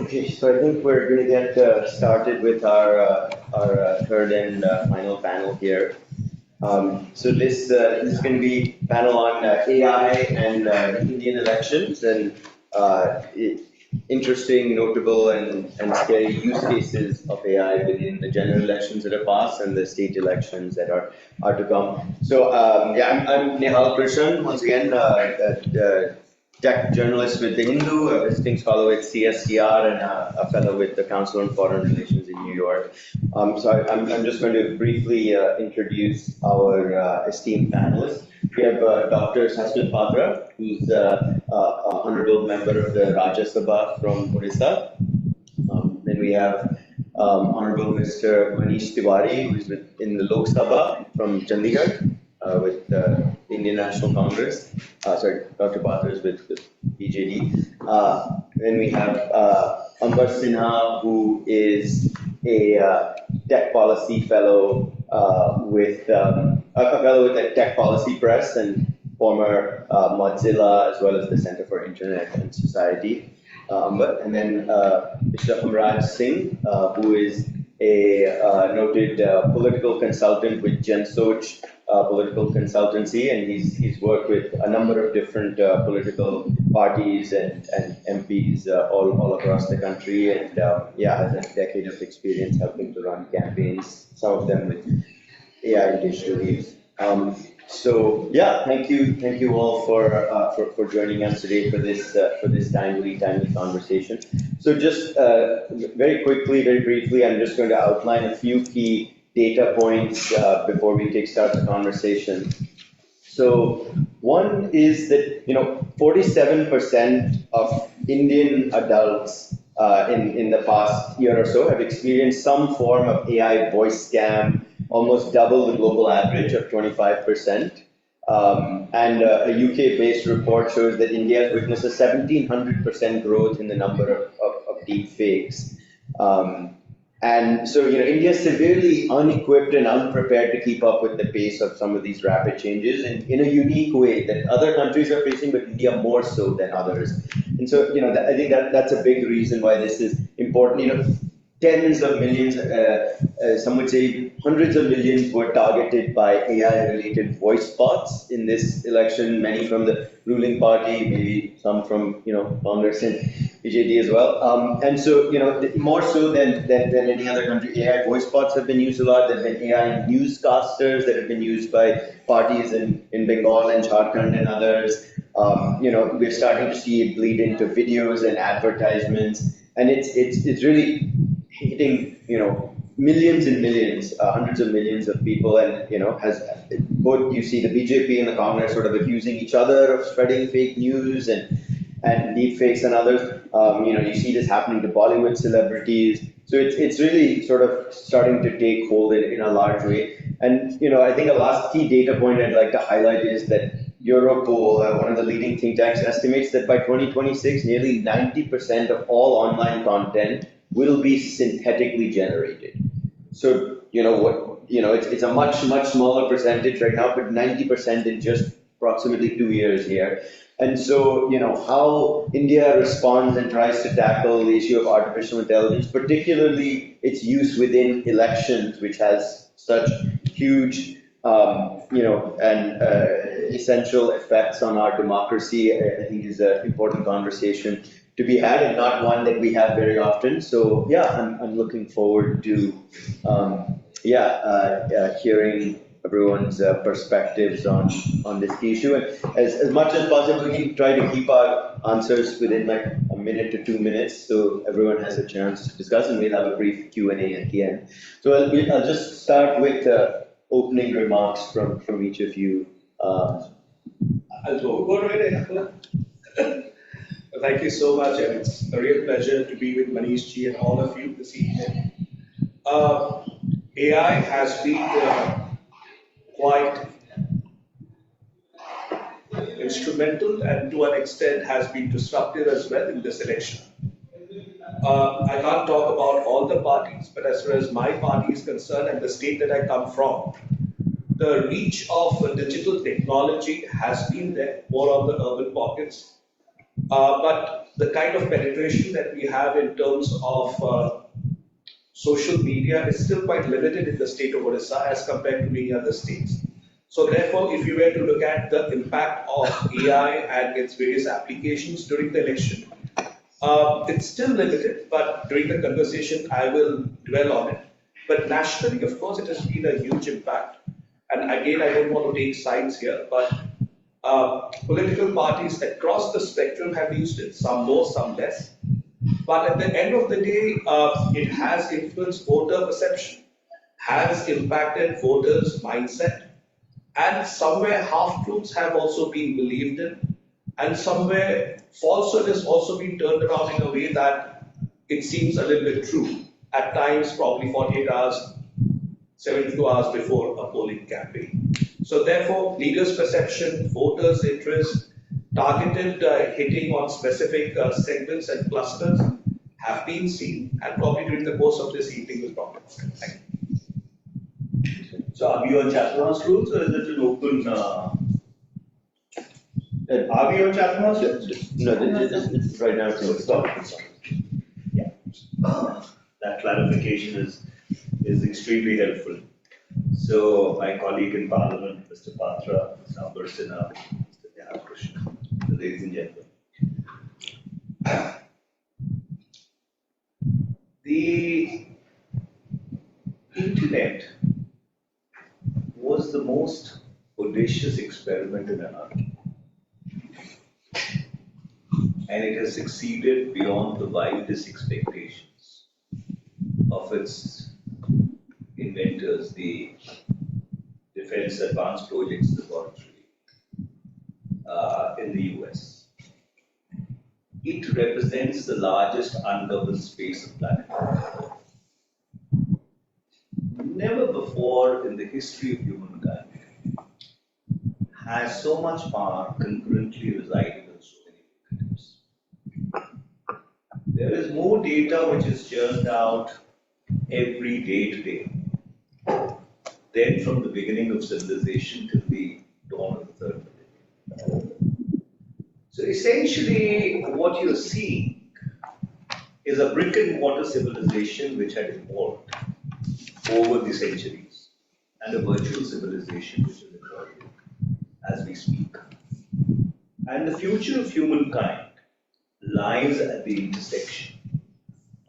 Okay, so I think we're going to get started with our third and final panel here. So this is going to be panel on AI and Indian elections and interesting, notable, and scary use cases of AI within the general elections that are passed and the state elections that are to come. So yeah, I'm Nehal Krishan, once again, tech journalist with The Hindu, a visiting scholar with CSTR, and a fellow with the Council on Foreign Relations in New York. So I'm just going to briefly introduce our esteemed panelists. We have Dr. Sasmit Patra, who's an honorable member of the Rajya Sabha from Odisha. Then we have Honorable Mr. Manish Tewari, who's in the Lok Sabha from Chandigarh with the Indian National Congress. Sorry, Dr. Patra is with BJD. Then we have Sinha, who is a tech policy fellow with the Tech Policy Press and former Mozilla, as well as the Center for Internet and Society. And then Mr. Harshvardhan Singh, who is a noted political consultant with Gensoch political consultancy, and he's worked with a number of different political parties and MPs all across the country, and yeah, has a decade of experience helping to run campaigns, some of them with AI and digital use. So yeah, thank you all for joining us today for this timely conversation. So just very quickly, very briefly, I'm just going to outline a few key data points before we kickstart the conversation. So one is that 47% of Indian adults in the past year or so have experienced some form of AI voice scam, almost double the global average of 25%. And a UK-based report shows that India has witnessed a 1,700% growth in the number of deepfakes. And so, India is severely unequipped and unprepared to keep up with the pace of some of these rapid changes in a unique way that other countries are facing, but India more so than others. And so, I think that's a big reason why this is important. Tens of millions, some would say hundreds of millions were targeted by AI-related voice bots in this election, many from the ruling party, maybe some from, Congress and BJD as well. And so, more so than any other country, AI voice bots have been used a lot. There have been AI newscasters that have been used by parties in Bengal and Jharkhand and others. We're starting to see it bleed into videos and advertisements, and it's really hitting, millions and millions, hundreds of millions of people, and has both, you see the BJP and the Congress sort of accusing each other of spreading fake news and deepfakes and others. You see this happening to Bollywood celebrities. So it's really sort of starting to take hold in a large way. And I think a last key data point I'd like to highlight is that Europol, one of the leading think tanks, estimates that by 2026, nearly 90% of all online content will be synthetically generated. So it's a much smaller percentage right now, but 90% in just approximately 2 years here. And so how India responds and tries to tackle the issue of artificial intelligence, particularly its use within elections, which has such huge and essential effects on our democracy, I think is an important conversation to be had, and not one that we have very often. So yeah, I'm looking forward to hearing everyone's perspectives on this issue. And as much as possible, we can try to keep our answers within like a minute to 2 minutes, so everyone has a chance to discuss, and we'll have a brief Q&A at the end. So I'll just start with opening remarks from each of you. I'll go right ahead. Thank you so much, and it's a real pleasure to be with Manish ji and all of you this evening. AI has been quite instrumental, and to an extent has been disruptive as well in this election. I can't talk about all the parties, but as far as my party is concerned and the state that I come from, the reach of digital technology has been there more on the urban pockets. But the kind of penetration that we have in terms of social media is still quite limited in the state of Odisha as compared to many other states. So therefore, if you were to look at the impact of AI and its various applications during the election, it's still limited, but during the conversation, I will dwell on it. But nationally, of course, it has been a huge impact. And again, I don't want to take sides here, but political parties across the spectrum have used it, some more, some less. But at the end of the day, it has influenced voter perception, has impacted voters' mindset, and somewhere half-truths have also been believed in, and somewhere falsehood has also been turned around in a way that it seems a little bit true. At times, probably 48 hours, 72 hours before a polling campaign. So therefore, leaders' perception, voters' interest, targeted hitting on specific segments and clusters have been seen, and probably during the course of this evening will probably. Thank you. So are we on Chatterhouse rules or is it an open? Are we on Chatterhouse rules? No, this right now it's stop. Yeah. That clarification is extremely helpful. So my colleague in Parliament, Mr. Patra, is now person, Mr. Krishna, ladies and gentlemen. The internet was the most audacious experiment in anarchy. And it has succeeded beyond the wildest expectations of its inventors, the Defense Advanced Projects Laboratory in the US. It represents the largest ungoverned space of planet Earth. Never before in the history of humankind has so much power concurrently resided on so many fingertips. There is more data which is churned out every day today than from the beginning of civilization till the dawn of the third millennium. So essentially, what you're seeing is a brick and mortar civilization which had evolved over the centuries, and a virtual civilization which is evolving as we speak. And the future of humankind lies at the intersection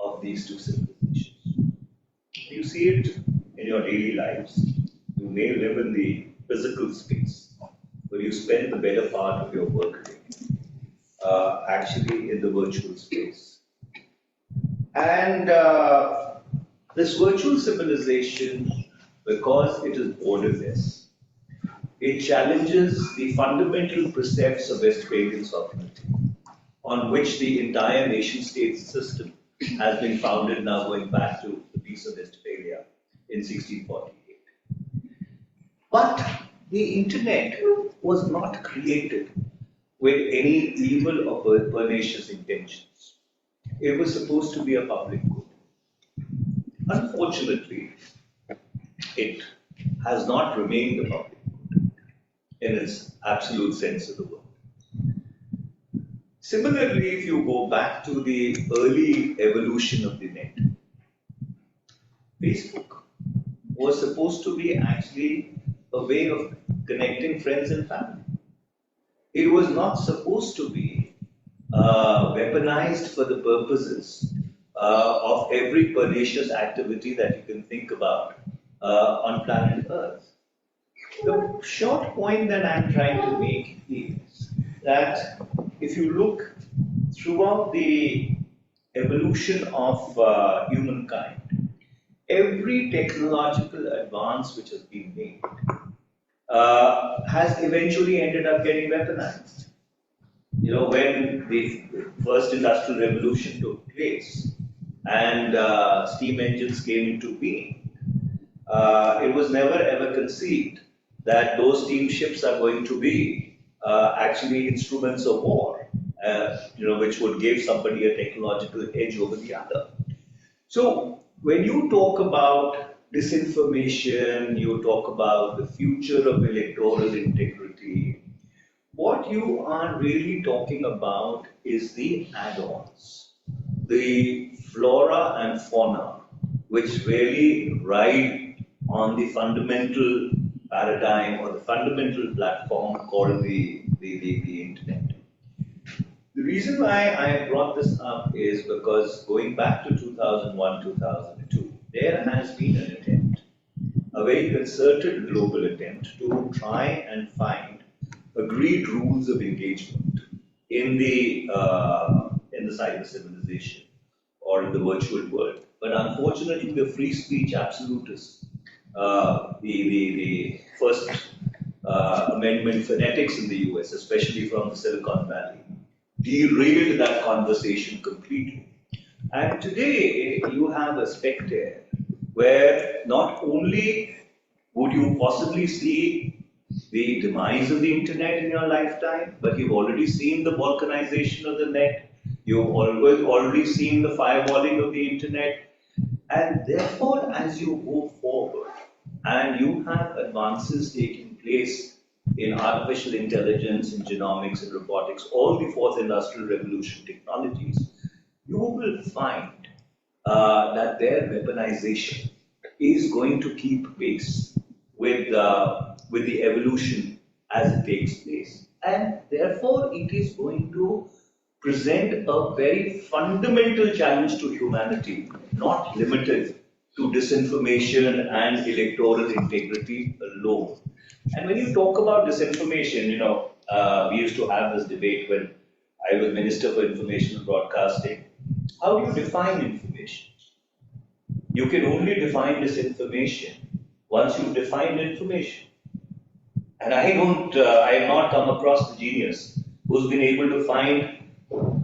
of these two civilizations. You see it in your daily lives. You may live in the physical space, but you spend the better part of your workday actually in the virtual space. And this virtual civilization, because it is borderless, it challenges the fundamental precepts of Westphalian sovereignty, on which the entire nation-state system has been founded now going back to the Peace of Westphalia in 1648. But the internet was not created with any evil or pernicious intentions. It was supposed to be a public good. Unfortunately, it has not remained a public good in its absolute sense of the word. Similarly, if you go back to the early evolution of the net, Facebook was supposed to be actually a way of connecting friends and family. It was not supposed to be weaponized for the purposes of every pernicious activity that you can think about on planet Earth. The short point that I'm trying to make is that if you look throughout the evolution of humankind, every technological advance which has been made has eventually ended up getting weaponized. You know, when the first industrial revolution took place and steam engines came into being, it was never ever conceived that those steamships are going to be actually instruments of war, which would give somebody a technological edge over the other. So when you talk about disinformation, you talk about the future of electoral integrity, what what you are really talking about is the add-ons, the flora and fauna, which really ride on the fundamental paradigm or the fundamental platform called the internet. The reason why I brought this up is because going back to 2001, 2002, there has been an attempt, a very concerted global attempt to try and find agreed rules of engagement in the cyber civilization or in the virtual world. But unfortunately, the free speech absolutists, the First Amendment fanatics in the US, especially from the Silicon Valley, derailed that conversation completely. And today, you have a specter where not only would you possibly see the demise of the internet in your lifetime, but you've already seen the balkanization of the net, you've already seen the firewalling of the internet, and therefore, as you go forward and you have advances taking place in artificial intelligence, in genomics, in robotics, all the fourth industrial revolution technologies, you will find that their weaponization is going to keep pace with the evolution as it takes place. And therefore, it is going to present a very fundamental challenge to humanity, not limited to disinformation and electoral integrity alone. And when you talk about disinformation, we used to have this debate when I was Minister for Information and Broadcasting. How do you define information? You can only define disinformation once you've defined information. And I have not come across the genius who's been able to find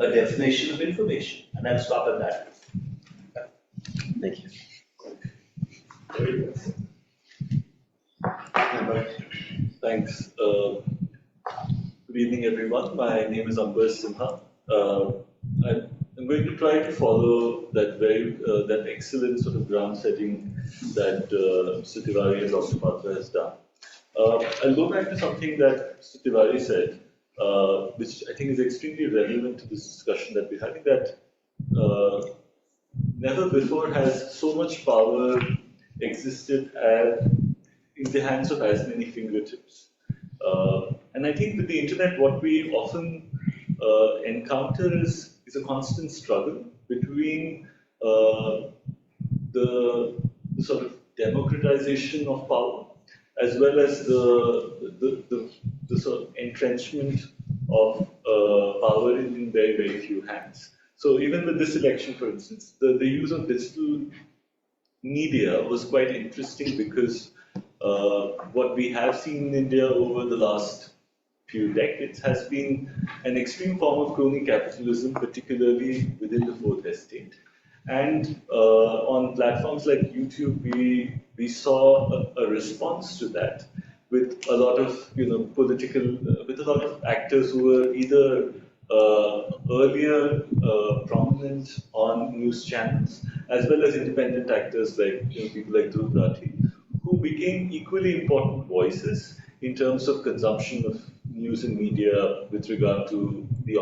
a definition of information. And I'll stop at that. Thank you. Thanks. Good evening, everyone. My name is Simha. I'm going to try to follow that excellent sort of ground setting that Mr. Tewari and Dr. Patra has done. I'll go back to something that Mr. Tewari said, which I think is extremely relevant to this discussion that we're having, that never before has so much power existed in the hands of as many fingertips. And I think with the internet, what we often encounter is a constant struggle between the sort of democratization of power as well as the sort of entrenchment of power in very, very few hands. So even with this election, for instance, the use of digital media was quite interesting because what we have seen in India over the last few decades has been an extreme form of crony capitalism, particularly within the fourth estate. And on platforms like YouTube, we saw a response to that with a lot of with a lot of actors who were either earlier prominent on news channels, as well as independent actors like people like Dhruv Rathi, who became equally important voices in terms of consumption of news and media with regard to the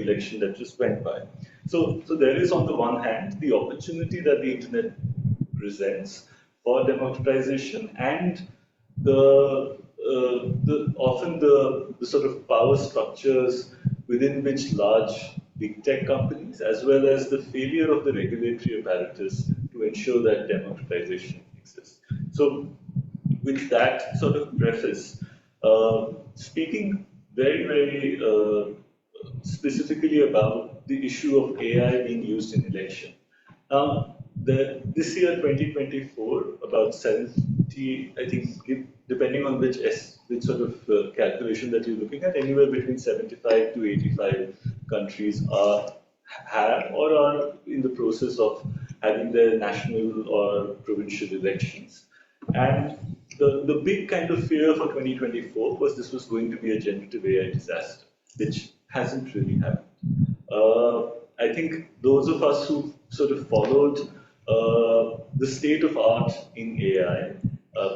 election that just went by. So there is, on the one hand, the opportunity that the internet presents for democratization and often the sort of power structures within which large big tech companies, as well as the failure of the regulatory apparatus to ensure that democratization exists. So with that sort of preface, speaking very, very specifically about the issue of AI being used in election. This year, 2024, about 70, I think, depending on which sort of calculation that you're looking at, anywhere between 75 to 85 countries have or are in the process of having their national or provincial elections. And the big kind of fear for 2024 was this was going to be a generative AI disaster, which hasn't really happened. I think those of us who sort of followed the state of art in AI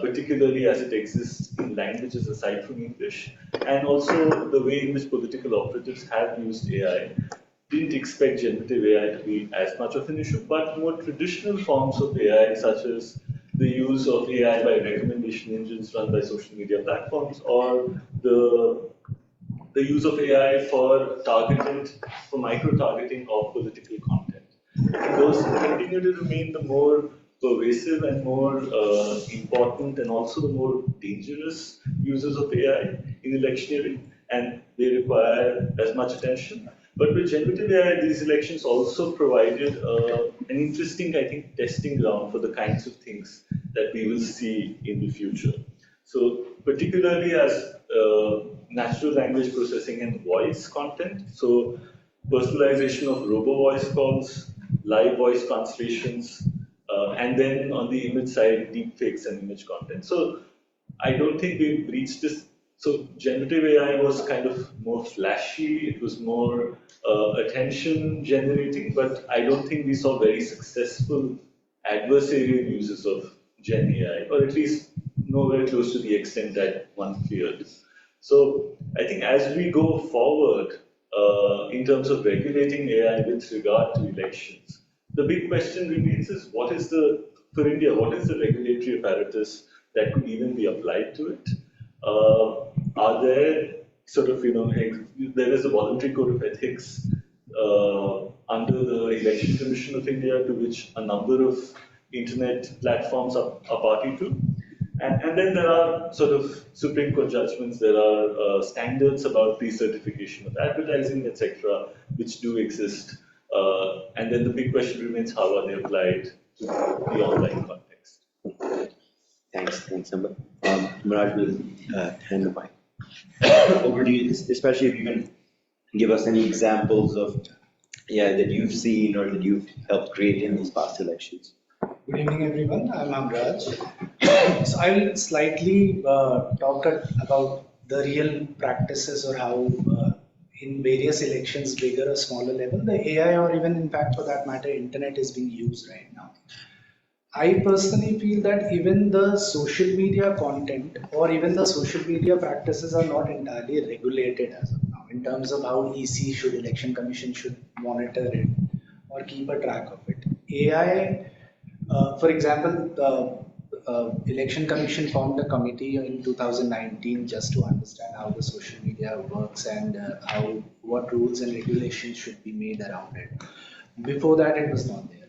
particularly as it exists in languages aside from English, and also the way in which political operatives have used AI. Didn't expect generative AI to be as much of an issue, but more traditional forms of AI, such as the use of AI by recommendation engines run by social media platforms, or the use of AI for micro-targeting of political content. Those continue to remain the more pervasive and more important and also the more dangerous uses of AI in electioneering, and they require as much attention. But with generative AI, these elections also provided an interesting, I think, testing ground for the kinds of things that we will see in the future. So particularly as natural language processing and voice content, so personalization of robo-voice calls, live voice translations, and then on the image side, deepfakes and image content. So I don't think we've reached this. So generative AI was kind of more flashy, it was more attention generating, but I don't think we saw very successful adversarial uses of Gen AI, or at least nowhere close to the extent that one feared. So I think as we go forward in terms of regulating AI with regard to elections, the big question remains is for India, what is the regulatory apparatus that could even be applied to it? Are there sort of, there is a voluntary code of ethics under the Election Commission of India to which a number of internet platforms are party to. And then there are sort of Supreme Court judgments, there are standards about the certification of advertising, etc., which do exist. And then the big question remains, how are they applied to the online context? Thanks, Simha. Miraj will hand the mic over to you, especially if you can give us any examples of that you've seen or that you've helped create in these past elections. Good evening, everyone. I'm Amraj. So I'll slightly talk about the real practices or how in various elections, bigger or smaller level, the AI or even in fact for that matter, internet is being used right now. I personally feel that even the social media content or even the social media practices are not entirely regulated as of now in terms of how EC should, Election Commission should monitor it or keep a track of it. AI, for example, Election Commission formed a committee in 2019 just to understand how the social media works and what rules and regulations should be made around it. Before that, it was not there.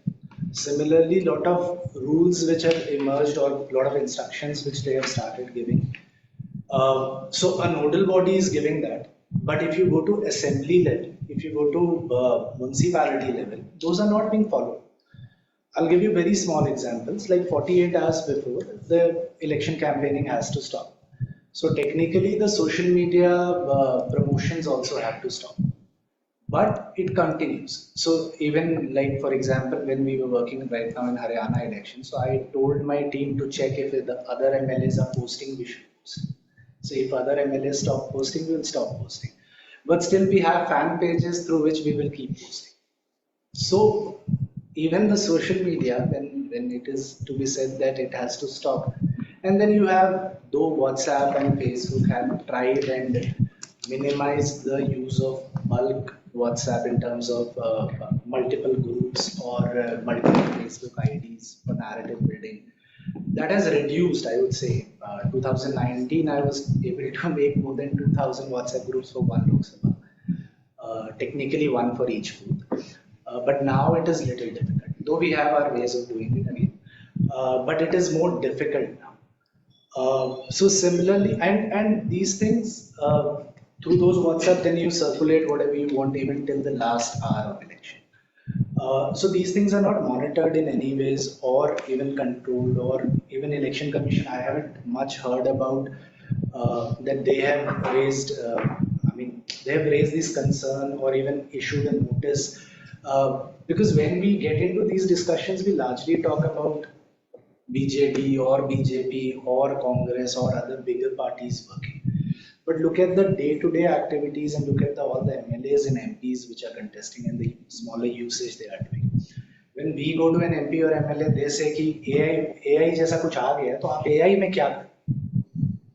Similarly, lot of rules which have emerged or a lot of instructions which they have started giving. So a nodal body is giving that, but if you go to assembly level, if you go to municipality level, those are not being followed. I'll give you very small examples, like 48 hours before, the election campaigning has to stop. So technically the social media promotions also have to stop. But it continues. So even like, for example, when we were working right now in Haryana election, so I told my team to check if the other MLAs are posting, we should post. So if other MLAs stop posting, we will stop posting. But still we have fan pages through which we will keep posting. So even the social media, when it is to be said that it has to stop. And then you have, though WhatsApp and Facebook have tried and minimized the use of bulk WhatsApp in terms of multiple groups or multiple Facebook IDs for narrative building. That has reduced, I would say. 2019, I was able to make more than 2,000 WhatsApp groups for one Lok Sabha. Technically one for each booth. But now it is little difficult, though we have our ways of doing it again. But it is more difficult now. So similarly, and these things, through those WhatsApp, then you circulate whatever you want even till the last hour of election. So these things are not monitored in any ways or even controlled, or even Election Commission, I haven't much heard about that they have raised, they have raised this concern or even issued a notice. Because when we get into these discussions, we largely talk about BJD or BJP or Congress or other bigger parties working. But look at the day-to-day activities and look at all the MLAs and MPs which are contesting and the smaller usage they are doing. when we go to an MP or MLA, they say कि AI जैसा कुछ आ गया है, तो आप AI में क्या करें?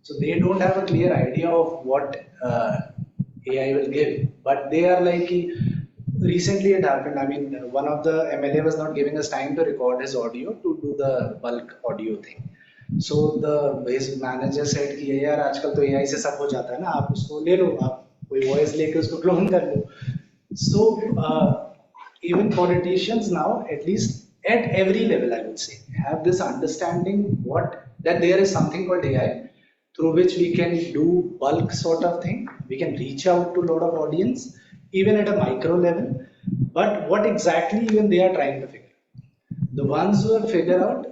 So they don't have a clear idea of what AI will give, but they are like, recently it happened. I mean, one of the MLA was not giving us time to record his audio to do the bulk audio thing. So his manager said कि यार आजकल तो AI से सब हो जाता है ना, आप उसको ले लो, आप कोई voice लेके उसको clone कर लो. So even politicians now, at least at every level, I would say, have this understanding that there is something called AI through which we can do bulk sort of thing. We can reach out to a lot of audience, even at a micro level. But what exactly even they are trying to figure out. The ones who have figured out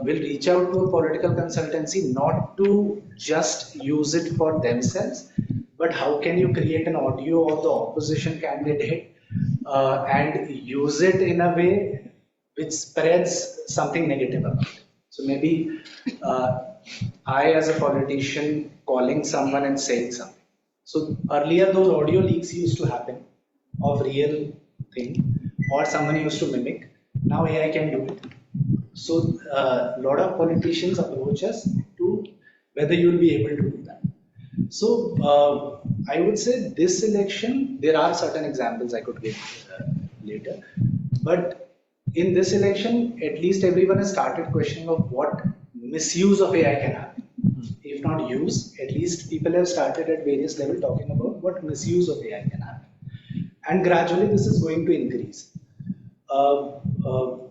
will reach out to a political consultancy not to just use it for themselves, but how can you create an audio of the opposition candidate and use it in a way which spreads something negative about it. So maybe I, as a politician, calling someone and saying something. So earlier, those audio leaks used to happen of real thing, or someone used to mimic. Now AI can do it. So a lot of politicians approach us to whether you will be able to do that. So I would say this election, there are certain examples I could give later, but in this election, at least everyone has started questioning of what misuse of AI can happen. If not use, at least people have started at various levels talking about what misuse of AI can happen. And gradually this is going to increase.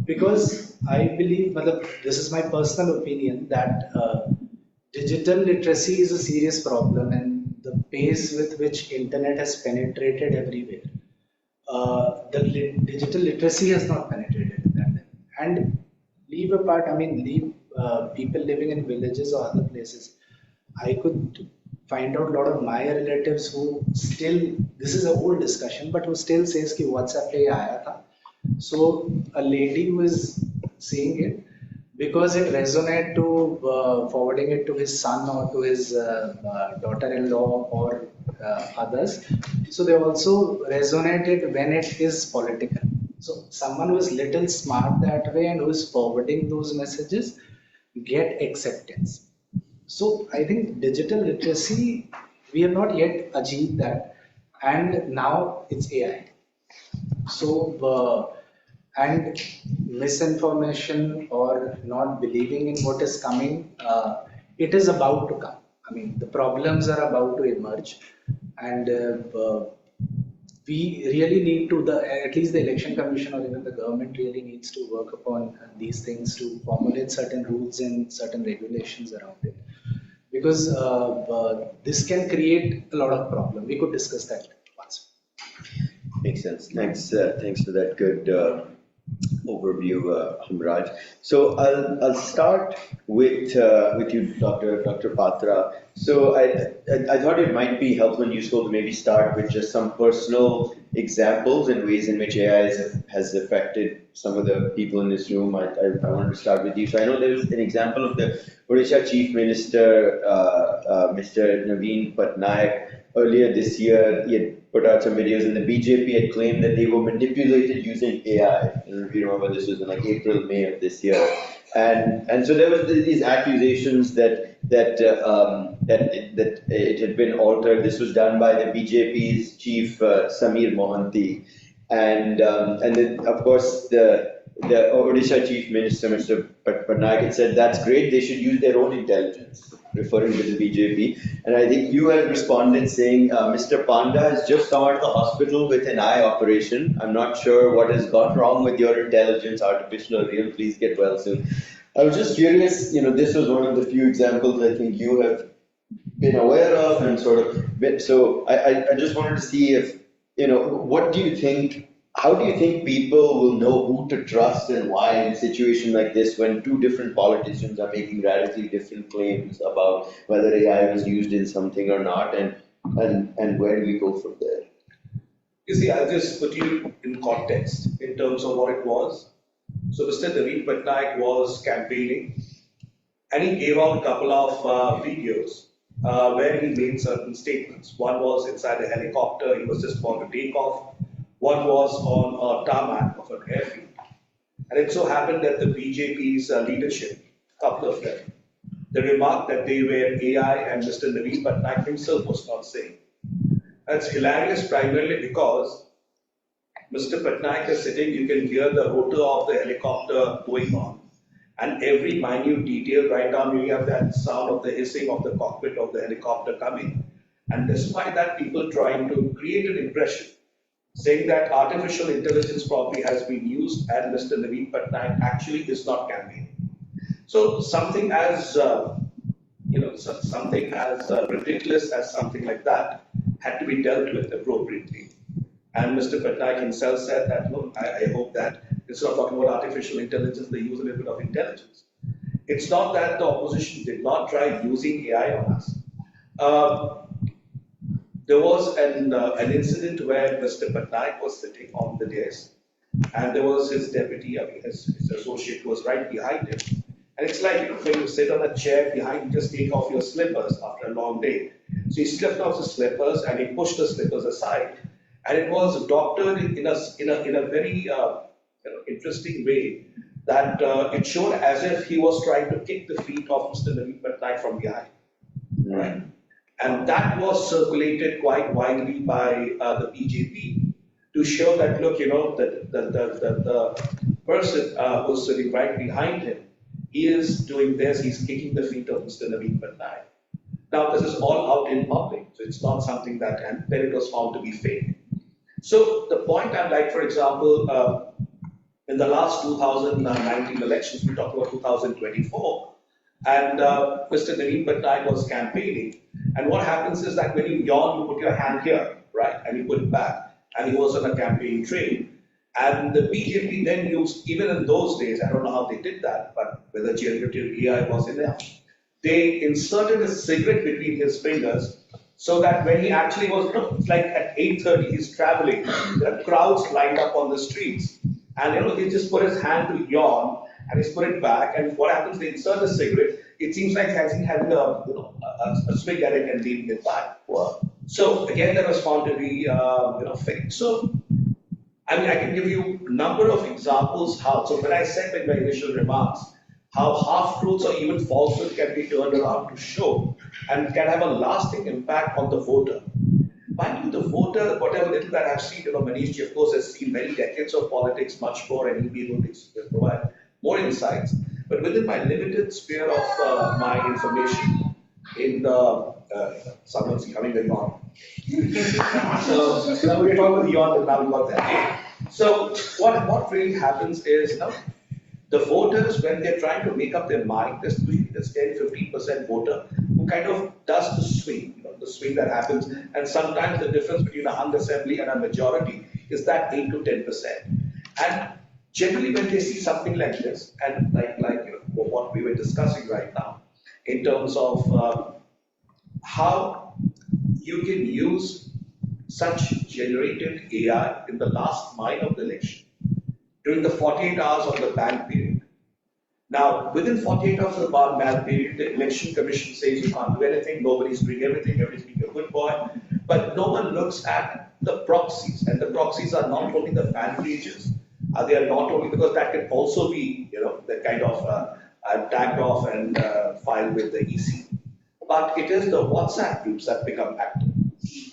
Because I believe, this is my personal opinion, that digital literacy is a serious problem, and the pace with which internet has penetrated everywhere, the digital literacy has not penetrated at that level. And leave apart, leave people living in villages or other places. I could find out a lot of my relatives who still, this is an old discussion, but who still says कि WhatsApp पे आया था. So a lady who is saying it because it resonated to forwarding it to his son or to his daughter-in-law or others. So they also resonated when it is political. So someone who is little smart that way and who is forwarding those messages get acceptance. So I think digital literacy, we have not yet achieved that, and now it's AI. So and misinformation or not believing in what is coming, it is about to come. The problems are about to emerge, and we really need to, at least the election commission or even the government really needs to work upon these things to formulate certain rules and certain regulations around it, because this can create a lot of problem. We could discuss that once. Makes sense. Thanks for that good overview, Hamraj. So I'll start with you, Dr. Patra. So I thought it might be helpful and useful to maybe start with just some personal examples and ways in which AI has affected some of the people in this room. I wanted to start with you. So I know there was an example of the Odisha Chief Minister, Mr. Naveen Patnaik. Earlier this year, he had put out some videos, and the BJP had claimed that they were manipulated using AI. I don't know if you remember, this was in like April, May of this year, and so there was these accusations that it had been altered. This was done by the BJP's chief Sameer Mohanty, and then of course the Odisha Chief Minister, Mr. Patnaik, had said that's great, they should use their own intelligence, referring to the BJP. And I think you have responded saying, Mr. Panda has just come out of the hospital with an eye operation. I'm not sure what has gone wrong with your intelligence, artificial or real, please get well soon. I was just curious, this was one of the few examples I think you have been aware of and sort of, so I just wanted to see if, what do you think, how do you think people will know who to trust and why in a situation like this when two different politicians are making radically different claims about whether AI was used in something or not, and where do we go from there? You see, I'll just put you in context in terms of what it was. So Mr. Naveen Patnaik was campaigning, and he gave out a couple of videos where he made certain statements. One was inside a helicopter, he was just about to take off. One was on a tarmac of an airfield. And it so happened that the BJP's leadership, a couple of them, they remarked that they were AI and Mr. Naveen Patnaik himself was not saying. That's hilarious primarily because Mr. Patnaik is sitting, you can hear the rotor of the helicopter going on. And every minute detail, right down, you have that sound of the hissing of the cockpit of the helicopter coming. And despite that, people trying to create an impression, saying that artificial intelligence probably has been used and Mr. Naveen Patnaik actually is not campaigning. So something as something as ridiculous as something like that had to be dealt with appropriately. And Mr. Patnaik himself said that, look, I hope that it's not talking about artificial intelligence, they use a little bit of intelligence. It's not that the opposition did not try using AI on us. There was an incident where Mr. Patnaik was sitting on the desk, and there was his deputy, I mean, his associate who was right behind him. And it's like, when you sit on a chair behind, you just take off your slippers after a long day. So he slipped off the slippers and he pushed the slippers aside. And it was doctored in a very interesting way that it showed as if he was trying to kick the feet of Mr. Naveen Patnaik from behind. Right? And that was circulated quite widely by the BJP to show that, look, the person who's sitting right behind him, he is doing this, he's kicking the feet of Mr. Naveen Patnaik. Now, this is all out in public, so it's not something that, and then it was found to be fake. So the point I'm like, for example, in the last 2019 elections, we talked about 2024, and Mr. Naveen Patnaik was campaigning. And what happens is that when you yawn, you put your hand here, right, and you put it back. And he was on a campaign trail. And the BJP then used, even in those days, I don't know how they did that, but whether generative AI was enough, they inserted a cigarette between his fingers so that when he actually was, it's like at 8:30, he's traveling, there are crowds lined up on the streets. And he just put his hand to yawn and he's put it back. And what happens, they insert a cigarette, it seems like he's having a swig at it and leaving it back. Wow. So again, that was found to be fake. So I mean, I can give you a number of examples how. So when I said in my initial remarks, how half-truths or even falsehoods can be turned around to show and can have a lasting impact on the voter. Mind you, the voter, whatever little that I've seen, Manish, of course, has seen many decades of politics, much more, and he'll be able to provide more insights. But within my limited sphere of my information, in the someone's coming and on. So now we're talking about the yawn, and now we got that. So what really happens is the voters, when they're trying to make up their mind, there's 10-15% voter who kind of does the swing that happens, and sometimes the difference between a hung assembly and a majority is that 8 to 10%. And generally, when they see something like this, and like what we were discussing right now, in terms of how you can use such generated AI in the last mile of the election during the 48 hours of the ban period. Now, within 48 hours of the ban period, the election commission says you can't do anything, nobody's doing everything, everybody's being a good boy, but no one looks at the proxies, and the proxies are not only the fan pages, they are not only, because that can also be, the kind of tagged off and filed with the EC. But it is the WhatsApp groups that become active.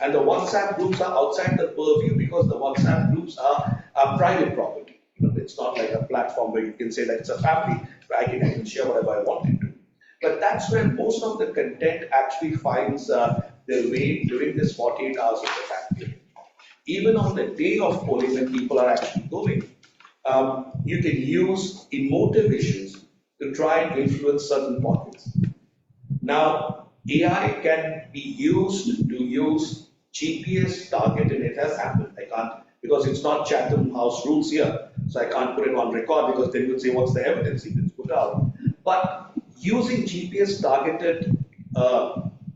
And the WhatsApp groups are outside the purview because the WhatsApp groups are private property. It's not like a platform where you can say that it's a family where I can share whatever I want to. But that's where most of the content actually finds their way during this 48 hours of the ban period. Even on the day of polling, when people are actually going, you can use emotive issues to try and influence certain pockets. Now, AI can be used to use GPS targeted. It has happened. I can't, because it's not Chatham House rules here, so I can't put it on record because then you'll say, what's the evidence you can put out? But using GPS targeted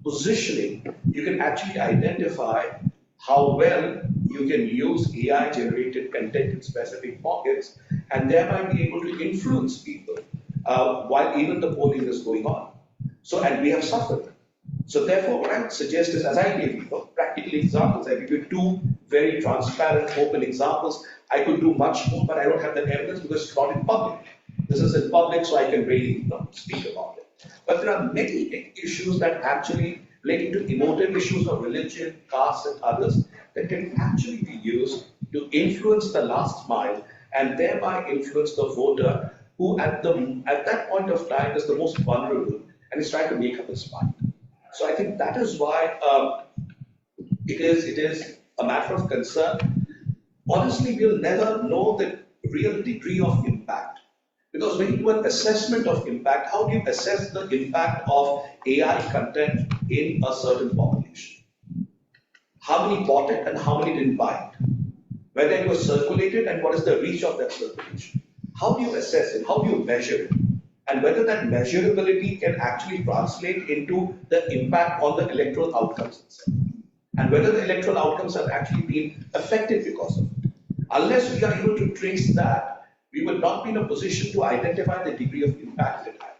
positioning, you can actually identify how well you can use AI generated content in specific pockets and thereby be able to influence people while even the polling is going on. So, and we have suffered. So therefore, what I would suggest is, as I give you practical examples, I give you two very transparent, open examples I could do much more, but I don't have the evidence because it's not in public. This is in public, so I can really speak about it. But there are many issues that actually relating to emotive issues of religion, caste, and others that can actually be used to influence the last mile and thereby influence the voter who at that point of time is the most vulnerable and is trying to make up his mind. So I think that is why it is a matter of concern. Honestly, we'll never know the real degree of impact. Because when you do an assessment of impact, how do you assess the impact of AI content in a certain population? How many bought it and how many didn't buy it? Whether it was circulated and what is the reach of that circulation? How do you assess it? How do you measure it? And whether that measurability can actually translate into the impact on the electoral outcomes itself. And whether the electoral outcomes have actually been affected because of it. Unless we are able to trace that, we will not be in a position to identify the degree of impact it had.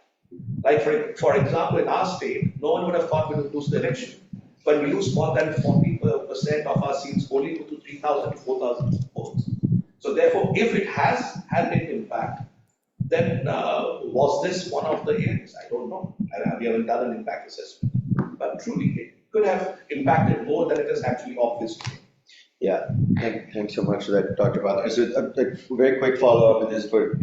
Like for example, in our state, no one would have thought we would lose the election. But we lose more than 40% of our seats only to 3,000 to 4,000 votes. So therefore, if it has had an impact, then was this one of the areas? I don't know. We haven't done an impact assessment. But truly, it could have impacted more than it has actually obviously. Yeah, thanks so much for that, Dr. Patra. So a very quick follow-up with this for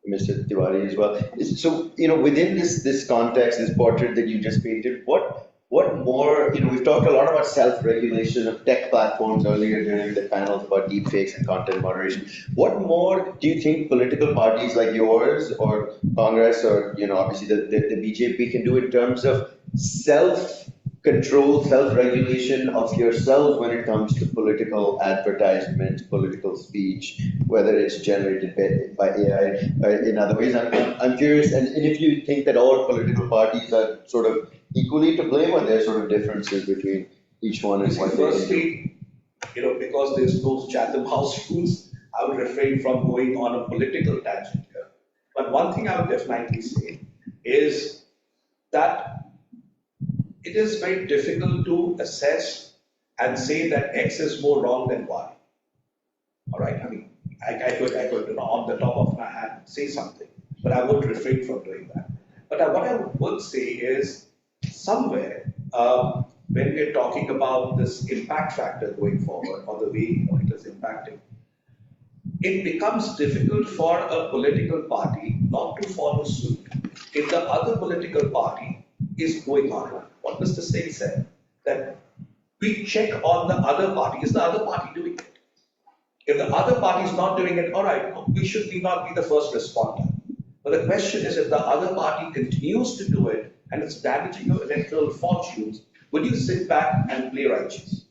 Mr. Tewari as well. So, within this context, this portrait that you just painted, what more, we've talked a lot about self-regulation of tech platforms earlier during the panels about deepfakes and content moderation. What more do you think political parties like yours or Congress or, obviously the BJP can do in terms of self-control, self-regulation of yourself when it comes to political advertisement, political speech, whether it's generated by AI or in other ways? I'm curious, and if you think that all political parties are sort of equally to blame, or there are sort of differences between each one and what they do? Firstly, because there's those Chatham House rules, I would refrain from going on a political tangent here. But one thing I would definitely say is that it is very difficult to assess and say that X is more wrong than Y. All right, I could on the top of my head say something, but I would refrain from doing that. But what I would say is somewhere when we're talking about this impact factor going forward, or the way it is impacting, it becomes difficult for a political party not to follow suit if the other political party is going on it. What Mr. Singh said, that we check on the other party. Is the other party doing it? If the other party is not doing it, all right, we should not be the first responder. But the question is, if the other party continues to do it and it's damaging your electoral fortunes, would you sit back and play righteous?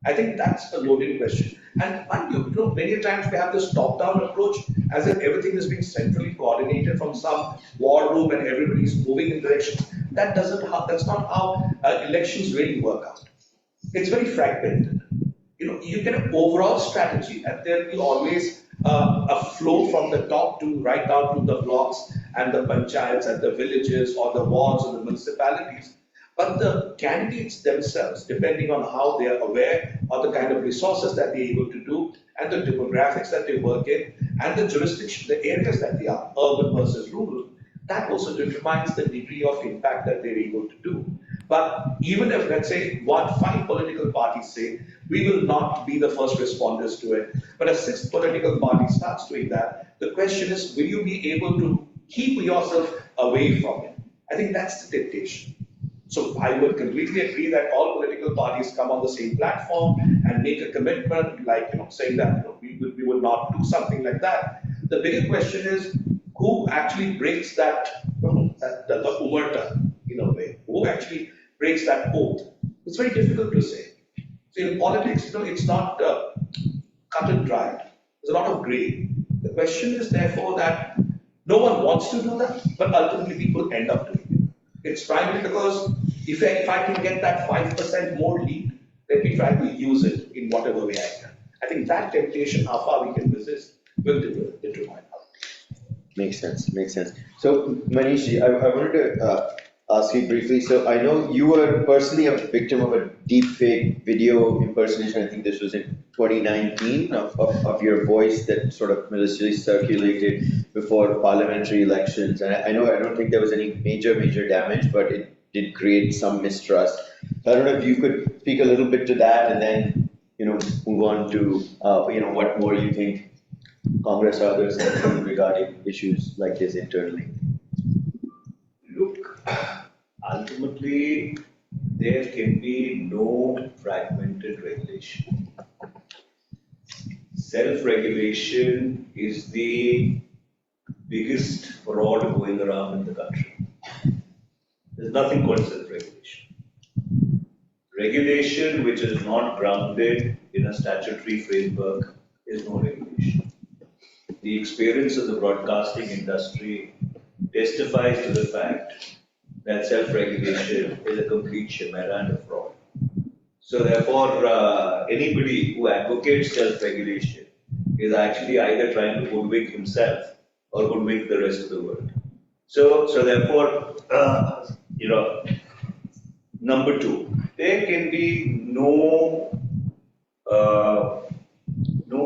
I think that's a loaded question. And mind you, many times we have this top-down approach as if everything is being centrally coordinated from some war room and everybody's moving in directions. That's not how elections really work out. It's very fragmented. You get an overall strategy, and there will be always a flow from the top to right down to the blocks and the panchayats and the villages or the wards or the municipalities. But the candidates themselves, depending on how they are aware of the kind of resources that they're able to do and the demographics that they work in and the jurisdiction, the areas that they are, urban versus rural, that also determines the degree of impact that they're able to do. But even if, let's say, 5 political parties say, we will not be the first responders to it, but a 6th political party starts doing that, the question is, will you be able to keep yourself away from it? I think that's the temptation. So I would completely agree that all political parties come on the same platform and make a commitment, like saying that we would not do something like that. The bigger question is who actually breaks that the umarta in a way, who actually breaks that oath. It's very difficult to say. So in politics, it's not cut and dried. There's a lot of gray. The question is therefore that no one wants to do that, but ultimately people end up doing it. It's primarily because if I can get that 5% more lead, let me try to use it in whatever way I can. I think that temptation, how far we can resist, will determine how. Makes sense. So Manish, I wanted to ask you briefly. So I know you were personally a victim of a deepfake video impersonation. I think this was in 2019 of your voice that sort of maliciously circulated before parliamentary elections. And I know I don't think there was any major damage, but it did create some mistrust. So I don't know if you could speak a little bit to that, and then move on to what more you think Congress or others have done regarding issues like this internally. Look, ultimately, there can be no fragmented regulation. Self-regulation is the biggest fraud going around in the country. There's nothing called self-regulation. Regulation which is not grounded in a statutory framework is no regulation. The experience of the broadcasting industry testifies to the fact that self-regulation is a complete chimera and a fraud. So therefore, anybody who advocates self-regulation is actually either trying to hoodwink himself or hoodwink the rest of the world. So therefore, number two, there can be no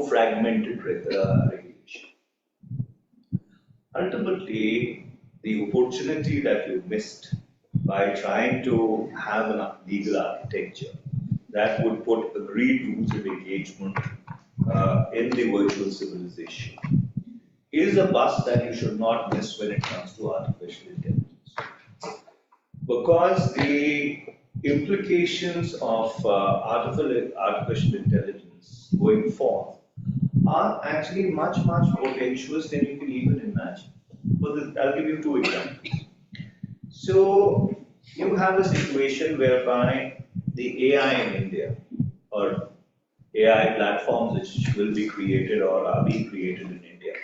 fragmented regulation. Ultimately, the opportunity that you missed by trying to have a legal architecture that would put agreed rules of engagement in the virtual civilization is a bus that you should not miss when it comes to artificial intelligence. Because the implications of artificial intelligence going forth are actually much more potentious than you can even imagine. I'll give you two examples. So you have a situation whereby the AI in India, or AI platforms which will be created or are being created in India,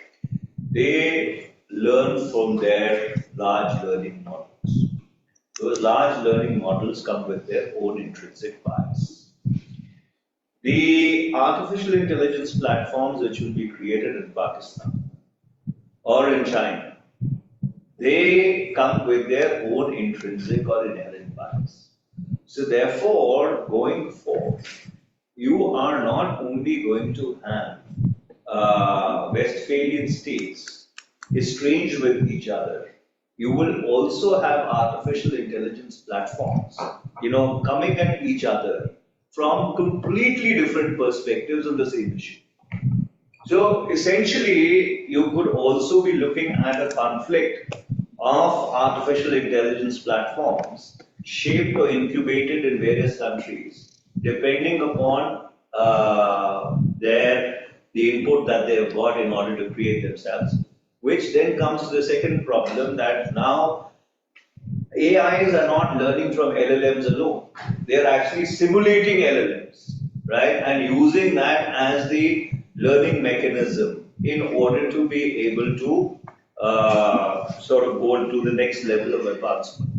they learn from their large learning models. Those large learning models come with their own intrinsic bias. The artificial intelligence platforms which will be created in Pakistan or in China, they come with their own intrinsic or inherent bias. So therefore, going forth, you are not only going to have Westphalian states estranged with each other, you will also have artificial intelligence platforms, coming at each other from completely different perspectives on the same issue. So essentially, you could also be looking at a conflict of artificial intelligence platforms shaped or incubated in various countries, depending upon the input that they have got in order to create themselves. Which then comes to the second problem, that now AIs are not learning from LLMs alone. They are actually simulating LLMs, right? And using that as the learning mechanism in order to be able to sort of go to the next level of advancement.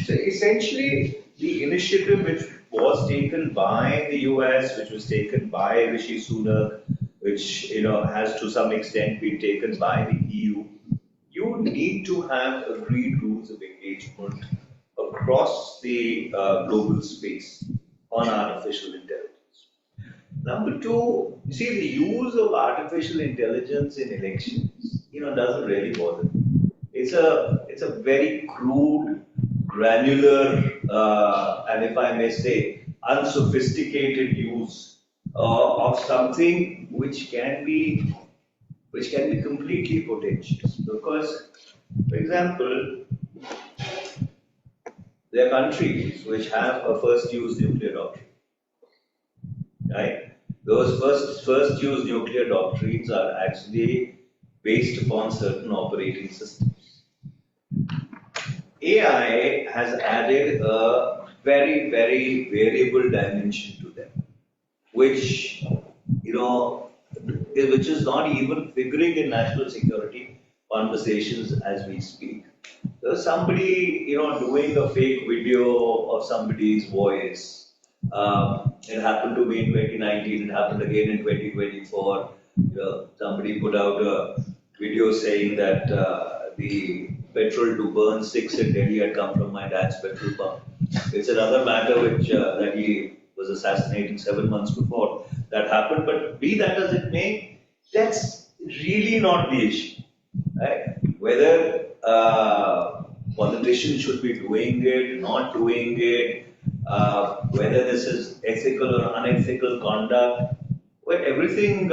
So essentially, the initiative which was taken by the US, which was taken by Rishi Sunak, which has to some extent been taken by the EU, you need to have agreed rules of engagement across the global space on artificial intelligence. Number two, you see, the use of artificial intelligence in elections, doesn't really bother me. It's a very crude, granular, and if I may say, unsophisticated use of something which can be completely potentious. Because, for example, there are countries which have a first-use nuclear doctrine, right? Those first use nuclear doctrines are actually based upon certain operating systems. AI has added a very variable dimension to them, which is not even figuring in national security conversations as we speak. There's somebody doing a fake video of somebody's voice. It happened to me in 2019. It happened again in 2024. Somebody put out a video saying that the petrol to burn 6 in Delhi had come from my dad's petrol pump. It's another matter which that he was assassinated 7 months before that happened. But be that as it may, that's really not the issue, right? Whether politicians should be doing it, not doing it, whether this is ethical or unethical conduct, well, everything.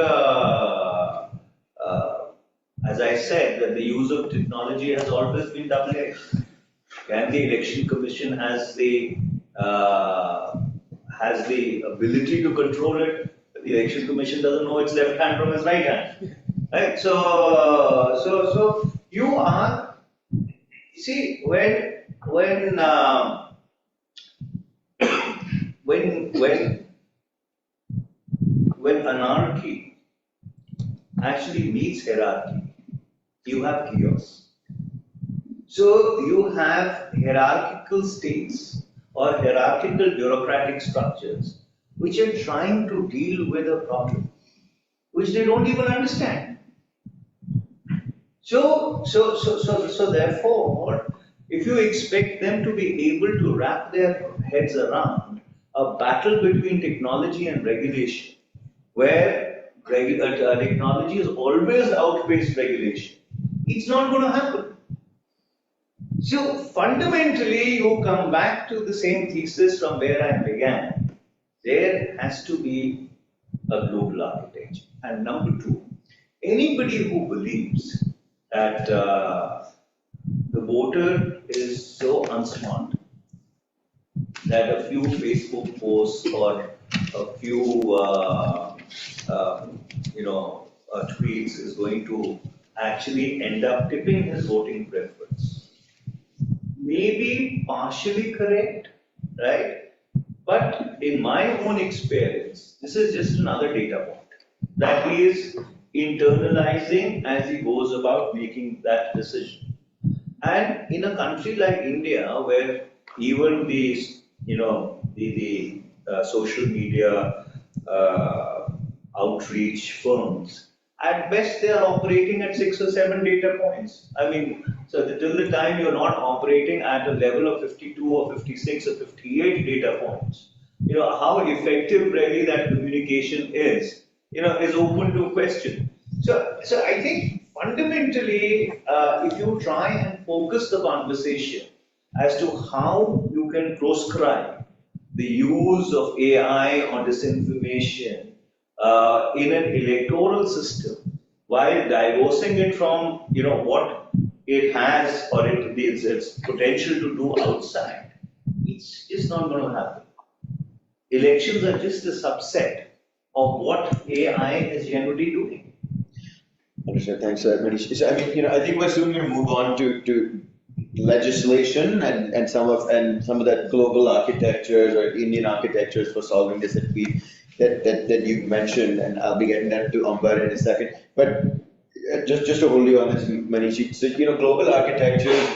As I said, that the use of technology has always been double-edged. And the election commission has the ability to control it. The election commission doesn't know its left hand from its right hand, right? So you are, see, when anarchy actually meets hierarchy, you have chaos. So you have hierarchical states or hierarchical bureaucratic structures which are trying to deal with a problem which they don't even understand. So therefore, if you expect them to be able to wrap their heads around a battle between technology and regulation, where technology is always outpaced regulation, it's not going to happen. So fundamentally, you come back to the same thesis from where I began. There has to be a global architecture. And number two, anybody who believes that the voter is so unsmart that a few Facebook posts or a few tweets is going to actually end up tipping his voting preference. Maybe partially correct, right? But in my own experience, this is just another data point that he is internalizing as he goes about making that decision. And in a country like India, where even these, the social media outreach firms, at best they are operating at 6 or 7 data points. I mean, so till the time you're not operating at a level of 52 or 56 or 58 data points, how effective really that communication is open to question. So I think fundamentally, if you try and focus the conversation as to how you can proscribe the use of AI or disinformation in an electoral system, while divorcing it from what it has or its potential to do outside, it's just not going to happen. Elections are just a subset of what AI is generally doing. Understood. Thanks for that, Manish. So, I mean, I think we're soon going to move on to legislation and some of that global architectures or Indian architectures for solving this that you mentioned, and I'll be getting that to Amber in a second. But just to hold you on this, Manish, so global architectures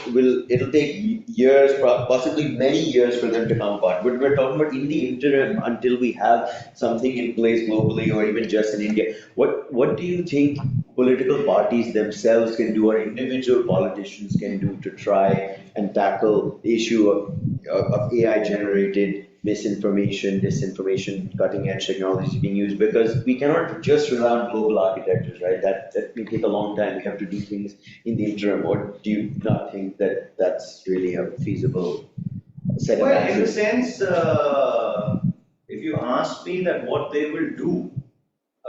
it'll take years, possibly many years for them to come apart. But we're talking about in the interim, until we have something in place globally or even just in India. What do you think political parties themselves can do, or individual politicians can do, to try and tackle the issue of AI generated misinformation, disinformation, cutting edge technologies being used? Because we cannot just rely on global architectures, right? That will take a long time. We have to do things in the interim. Or do you not think that that's really a feasible set of Well, in a sense, if you ask me that what they will do,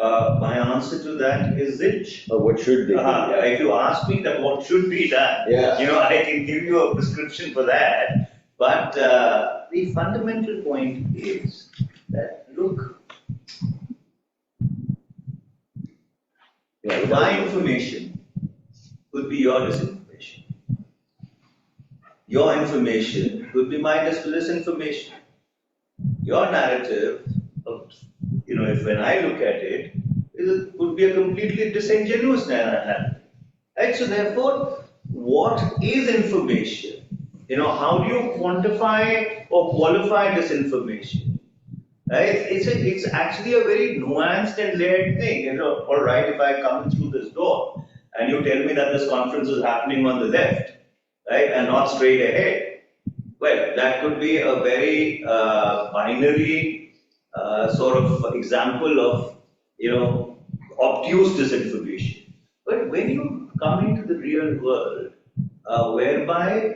my answer to that is zilch. Or what should they do? If you ask me that what should be done, I can give you a prescription for that. But the fundamental point is that, look, my information could be your disinformation. Your information could be my disinformation. Your narrative, if when I look at it, could be a completely disingenuous narrative. Right? So therefore, what is information? How do you quantify or qualify disinformation? Right? It's actually a very nuanced and layered thing. All right, if I come through this door and you tell me that this conference is happening on the left, right, and not straight ahead. Well, that could be a very binary sort of example of, obtuse disinformation. But when you come into the real world, whereby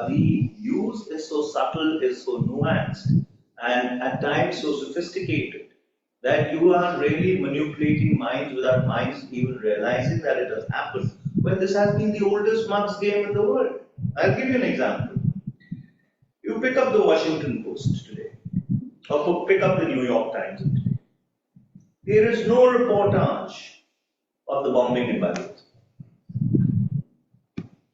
the use is so subtle, is so nuanced, and at times so sophisticated, that you are really manipulating minds without minds even realizing that it has happened. Well, this has been the oldest mugs game in the world. I'll give you an example. You pick up the Washington Post today, or pick up the New York Times today. There is no reportage of the bombing in Bangladesh.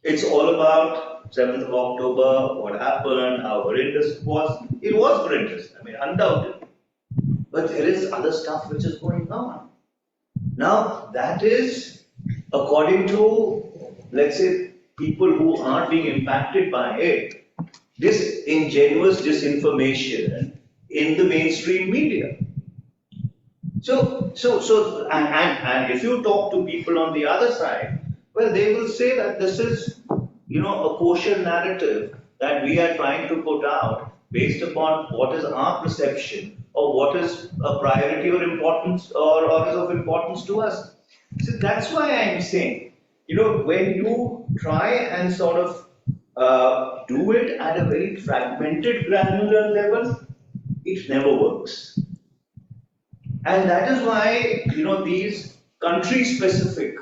It's all about 7th of October, what happened, how horrendous it was. It was horrendous, I mean, undoubtedly. But there is other stuff which is going on. Now, that is according to, let's say, people who are being impacted by it, this ingenuous disinformation in the mainstream media. And if you talk to people on the other side, well, they will say that this is, a kosher narrative that we are trying to put out based upon what is our perception or what is a priority or importance or is of importance to us. So that's why I'm saying, when you try and sort of do it at a very fragmented, granular level, it never works. And that is why, these country-specific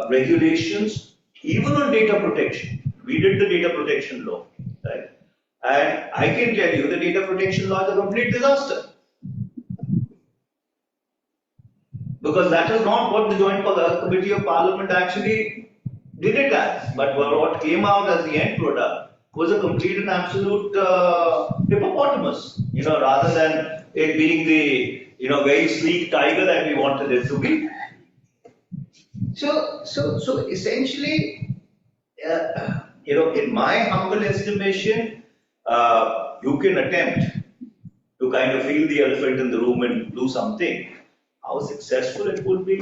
regulations, even on data protection, we did the data protection law, right? And I can tell you the data protection law is a complete disaster. Because that is not what the Joint Committee of Parliament actually did it as. But what came out as the end product was a complete and absolute hippopotamus, rather than it being the, very sleek tiger that we wanted it to be. So essentially, in my humble estimation, you can attempt to kind of feel the elephant in the room and do something. How successful it would be?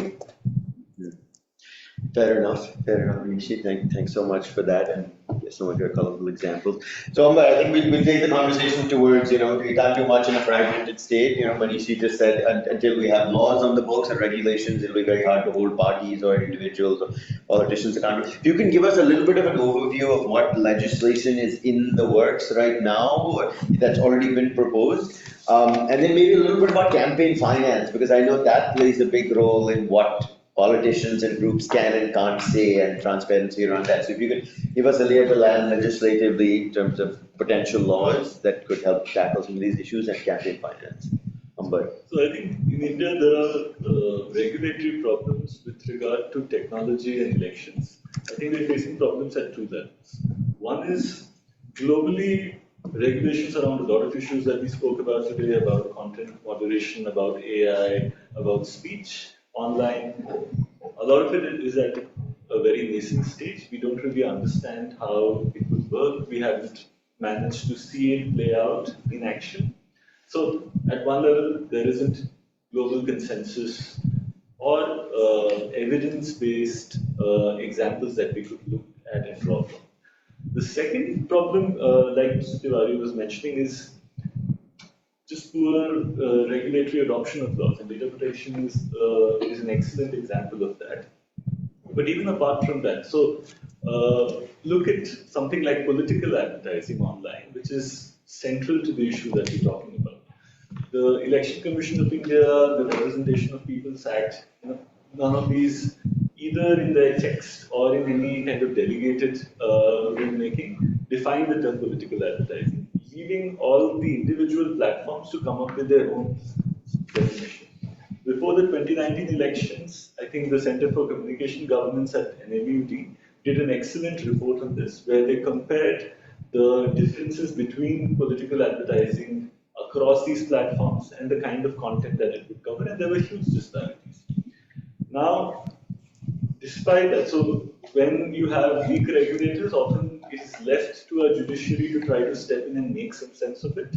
Fair enough, Manish. Thanks so much for that, and some of your colorful examples. So, I think we'll take the conversation towards, we can't do much in a fragmented state. Manish just said until we have laws on the books and regulations, it'll be very hard to hold parties or individuals or politicians accountable. If you can give us a little bit of an overview of what legislation is in the works right now that's already been proposed, and then maybe a little bit about campaign finance, because I know that plays a big role in what politicians and groups can and can't say, and transparency around that. So if you could give us a lay of the land legislatively in terms of potential laws that could help tackle some of these issues and campaign finance. Amber. So I think in India there are regulatory problems with regard to technology and elections. I think we're facing problems at two levels. One is globally regulations around a lot of issues that we spoke about today, about content moderation, about AI, about speech online. A lot of it is at a very nascent stage. We don't really understand how it would work. We haven't managed to see it play out in action. So at one level, there isn't global consensus or evidence-based examples that we could look at and draw from. The second problem, like Mr. Tewari was mentioning, is just poor regulatory adoption of laws, and data protection is an excellent example of that. But even apart from that, so look at something like political advertising online, which is central to the issue that we're talking about. The Election Commission of India, the Representation of People's Act, none of these, either in their text or in any kind of delegated rulemaking, define the term political advertising, leaving all the individual platforms to come up with their own definition. Before the 2019 elections, I think the Center for Communication Governance at NMUD did an excellent report on this, where they compared the differences between political advertising across these platforms and the kind of content that it would cover, and there were huge disparities. Now, despite that, so when you have weak regulators, often it is left to a judiciary to try to step in and make some sense of it.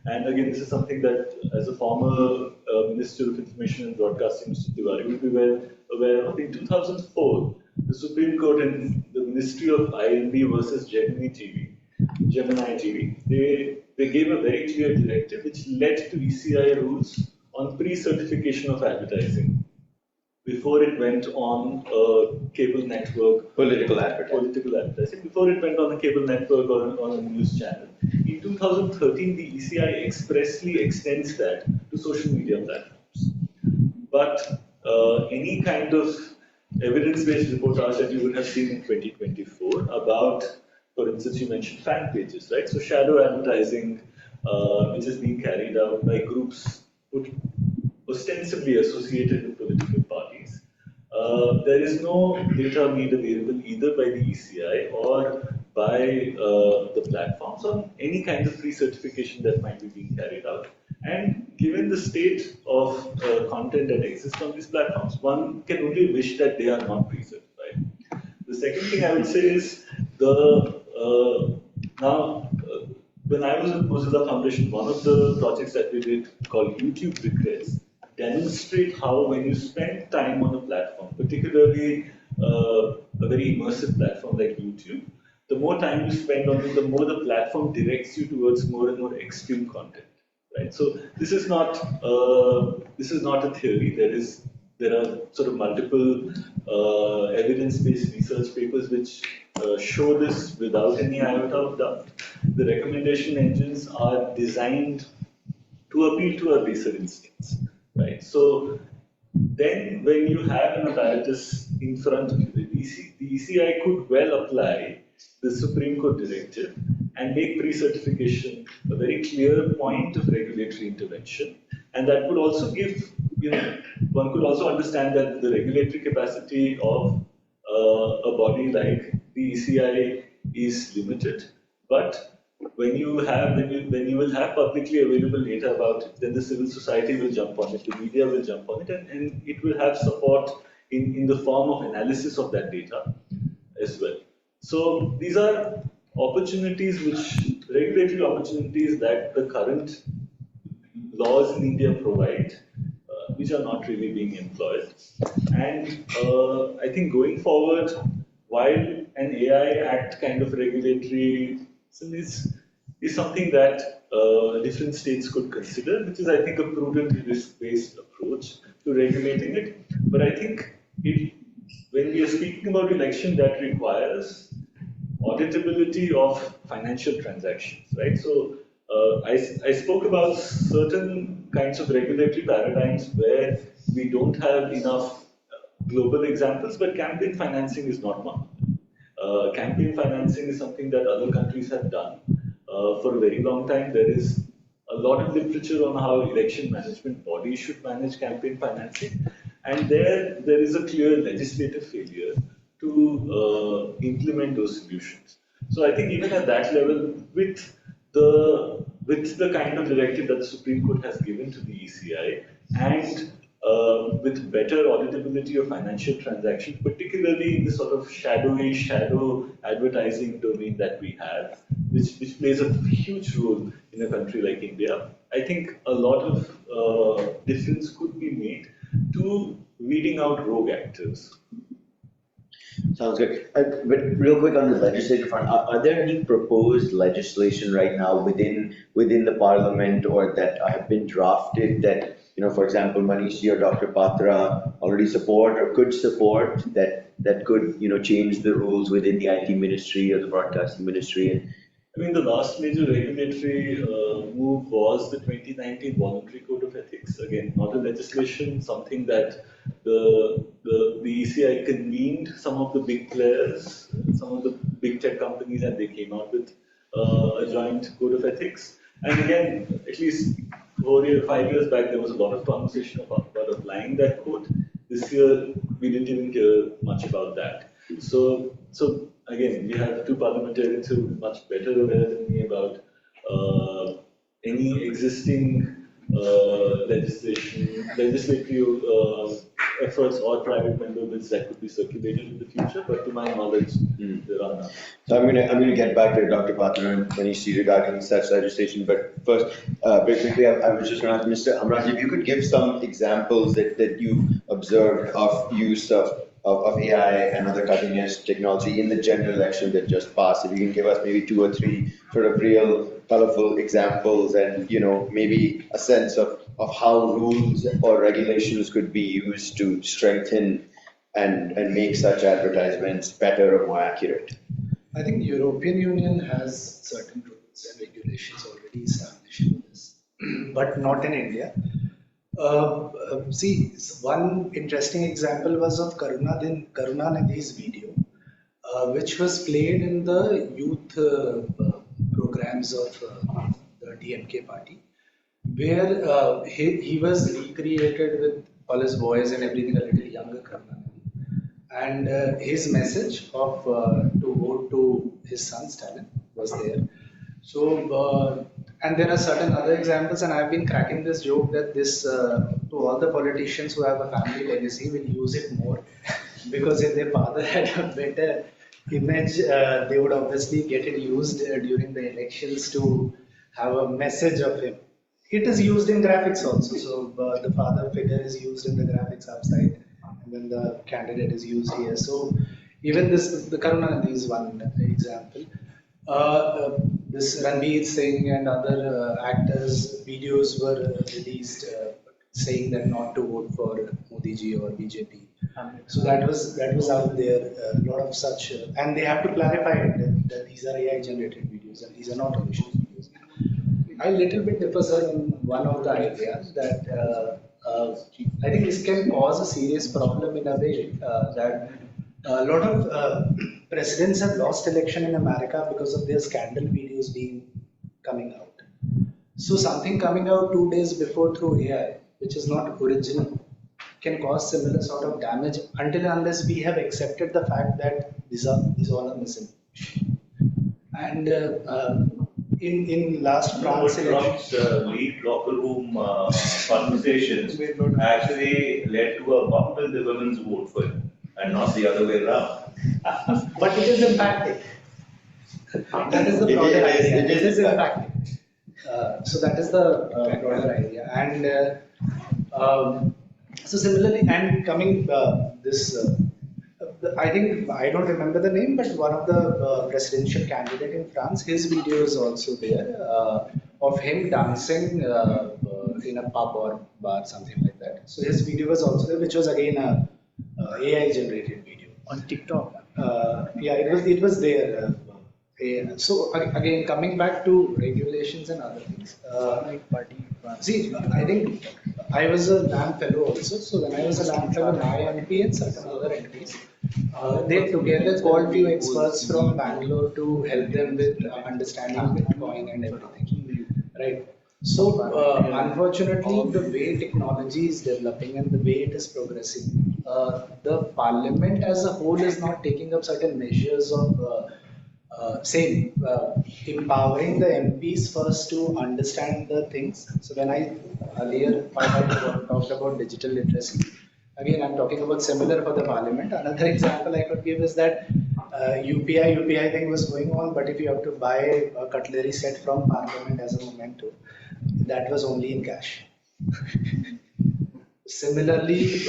And again, this is something that, as a former Minister of Information and Broadcasting, Mr. Tewari, would be well aware of. In 2004, the Supreme Court and the Ministry of INB versus Gemini TV, they gave a very clear directive which led to ECI rules on pre-certification of advertising before it went on a cable network. Political advertising. Political advertising. Before it went on a cable network or on a news channel. In 2013, the ECI expressly extends that to social media platforms. But any kind of evidence-based reportage that you would have seen in 2024 about, for instance, you mentioned fan pages, right? So shadow advertising, which is being carried out by groups ostensibly associated with political parties. There is no data made available either by the ECI or by the platforms on any kind of pre-certification that might be being carried out. And given the state of content that exists on these platforms, one can only wish that they are not pre-certified. The second thing I would say is when I was at Mozilla Foundation, one of the projects that we did called YouTube Regrets demonstrate how when you spend time on a platform, particularly a very immersive platform like YouTube, the more time you spend on it, the more the platform directs you towards more and more extreme content. Right. So this is not a theory. There are sort of multiple evidence-based research papers which show this without any iota of doubt. The recommendation engines are designed to appeal to our baser instincts, right? So then when you have an apparatus in front of you, the ECI could well apply the Supreme Court directive and make pre-certification a very clear point of regulatory intervention. And that would also give, one could also understand that the regulatory capacity of a body like the ECI is limited. But when you will have publicly available data about it, then the civil society will jump on it, the media will jump on it, and it will have support in the form of analysis of that data as well. So these are regulatory opportunities that the current laws in India provide, which are not really being employed. And I think going forward, while an AI Act kind of regulatory is something that different states could consider, which is, I think, a prudent risk-based approach to regulating it. But I think when we are speaking about election, that requires auditability of financial transactions, right? So I spoke about certain kinds of regulatory paradigms where we don't have enough global examples, but campaign financing is not one. Campaign financing is something that other countries have done for a very long time. There is a lot of literature on how election management bodies should manage campaign financing, and there is a clear legislative failure to implement those solutions. So I think even at that level, with the kind of directive that the Supreme Court has given to the ECI, and with better auditability of financial transactions, particularly in the sort of shadow advertising domain that we have, which plays a huge role in a country like India, I think a lot of difference could be made to weeding out rogue actors. Sounds good. But real quick on the legislative front, are there any proposed legislation right now within the parliament or that have been drafted that, for example, Manish or Dr. Patra already support or could support that could, change the rules within the IT ministry or the broadcasting ministry? I mean, the last major regulatory move was the 2019 Voluntary Code of Ethics. Again, not a legislation, something that the ECI convened some of the big players, some of the big tech companies, and they came out with a joint code of ethics. And again, at least 5 years back, there was a lot of conversation about applying that code. This year, we didn't even hear much about that. So again, we have two parliamentarians who are much better aware than me about any existing legislative efforts or private member bills that could be circulated in the future. But to my knowledge, there are none. So I'm gonna get back to Dr. Patra and Manish regarding such legislation. But first, very quickly, I was just going to ask Mr. Amraj if you could give some examples that you observed of use of of AI and other cutting edge technology in the general election that just passed. If you can give us maybe 2 or 3 sort of real colorful examples and, maybe a sense of how rules or regulations could be used to strengthen and make such advertisements better or more accurate. I think European Union has certain rules and regulations already established in this, but not in India. See, one interesting example was of Karunanidhi's video, which was played in the youth programs of the DMK party, where he was recreated with all his voice and everything, a little younger Karunanidhi. And his message of to vote to his son Stalin was there. So, and there are certain other examples, and I've been cracking this joke that this to all the politicians who have a family legacy will use it more, because if their father had a better image, they would obviously get it used during the elections to have a message of him. It is used in graphics also. So the father figure is used in the graphics upside, and then the candidate is used here. So even the Karunanidhi is one example. This Ranveer Singh and other actors' videos were released saying that not to vote for Modi ji or BJP. So that was out there. A lot of such, and they have to clarify it that these are AI generated videos and these are not official videos. I little bit differ, sir, on one of the ideas that I think this can cause a serious problem in a way that a lot of presidents have lost election in America because of their scandal videos coming out. So something coming out 2 days before through AI, which is not original, can cause similar sort of damage until and unless we have accepted the fact that these all are misinformation. And in last France Trump's leaked locker room conversations actually led to a bump in the women's vote for him, and not the other way around. But it is impacting. That is the broader idea. It is impacting. So that is the broader idea. And so similarly, and coming I think, I don't remember the name, but one of the presidential candidate in France, his video is also there of him dancing in a pub or bar, something like that. So his video was also there, which was again a AI generated video on TikTok. Yeah, it was there. So again, coming back to regulations and other things. See, I think I was a LAM fellow also. So when I was a LAM fellow, my MP and certain other MPs, they together called few experts from Bangalore to help them with understanding Bitcoin and everything. Right. So unfortunately, the way technology is developing and the way it is progressing, the parliament as a whole is not taking up certain measures of empowering the MPs first to understand the things. So when I earlier talked about digital literacy, again I'm talking about similar for the parliament. Another example I could give is that UPI thing was going on, but if you have to buy a cutlery set from parliament as a memento, that was only in cash. Similarly,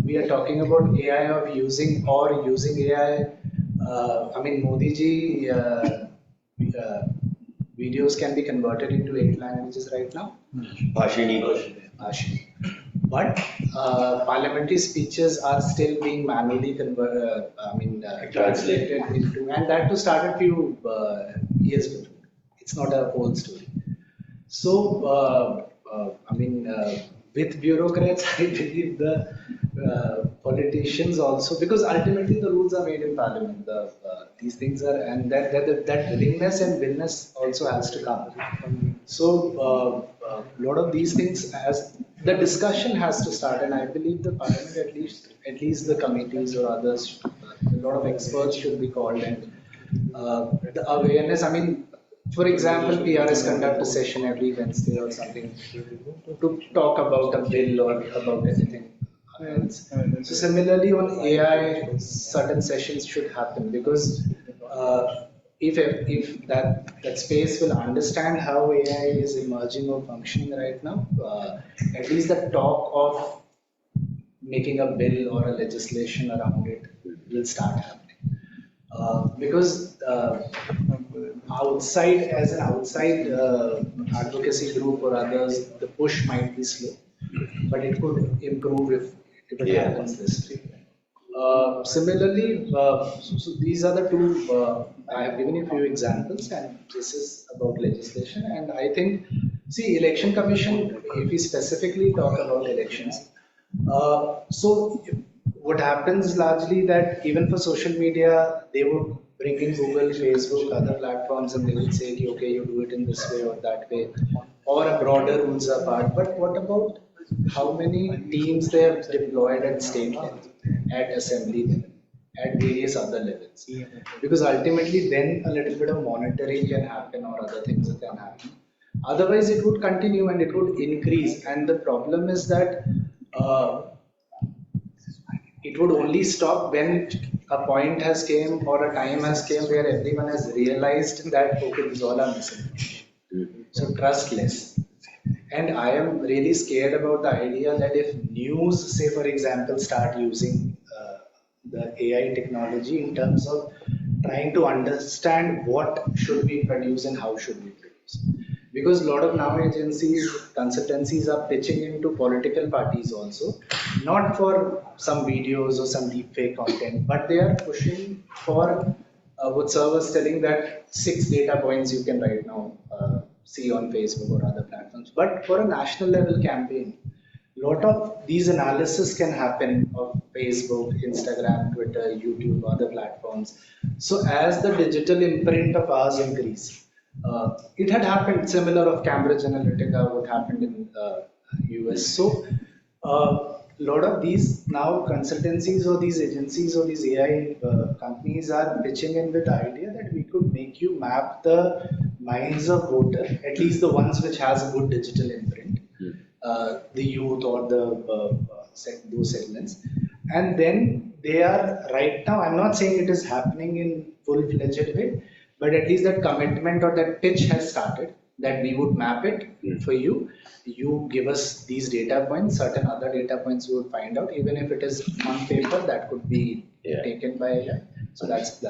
we are talking about AI of using AI. I mean, Modi ji videos can be converted into 8 languages right now. Bhashini. But parliamentary speeches are still being manually translated into, and that to start a few years before. It's not a whole story. So, with bureaucrats, I believe the politicians also, because ultimately the rules are made in parliament. These things are, and that willingness and willness also has to come. So, a lot of these things, as the discussion has to start, and I believe the parliament, at least the committees or others, a lot of experts should be called, and the awareness. I mean, for example, PRS conduct a session every Wednesday or something to talk about a bill or about anything else. So similarly on AI, certain sessions should happen, because if that space will understand how AI is emerging or functioning right now, at least the talk of making a bill or a legislation around it will start happening. Because as an outside advocacy group or others, the push might be slow, but it could improve if it happens this way. Similarly, so these are the two, I have given you a few examples, and this is about legislation. And I think, see, Election Commission, if we specifically talk about elections, so what happens largely that even for social media, they would bring in Google, Facebook, other platforms, and they will say, okay, you do it in this way or that way, or a broader rules are part. But what about how many teams they have deployed at state level, at assembly level, at various other levels? Because ultimately, then a little bit of monitoring can happen or other things that can happen. Otherwise, it would continue and it would increase. And the problem is that it would only stop when a point has came or a time has came where everyone has realized that okay, these all are misinformation. So trust less. And I am really scared about the idea that if news, say for example, start using the AI technology in terms of trying to understand what should we produce and how should we produce. Because a lot of now agencies, consultancies are pitching into political parties also, not for some videos or some deepfake content, but they are pushing for what sir was telling that 6 data points you can right now see on Facebook or other platforms. But for a national level campaign, a lot of these analysis can happen of Facebook, Instagram, Twitter, YouTube, other platforms. So as the digital imprint of ours increase, it had happened similar of Cambridge Analytica, what happened in US. So a lot of these now consultancies or these agencies or these AI companies are pitching in with the idea that we could make you map the minds of voter, at least the ones which has a good digital imprint, the youth or those segments. And then they are right now, I'm not saying it is happening in full-fledged way, but at least that commitment or that pitch has started that we would map it for you. You give us these data points, certain other data points we would find out, even if it is on paper, that could be taken by AI. So that's.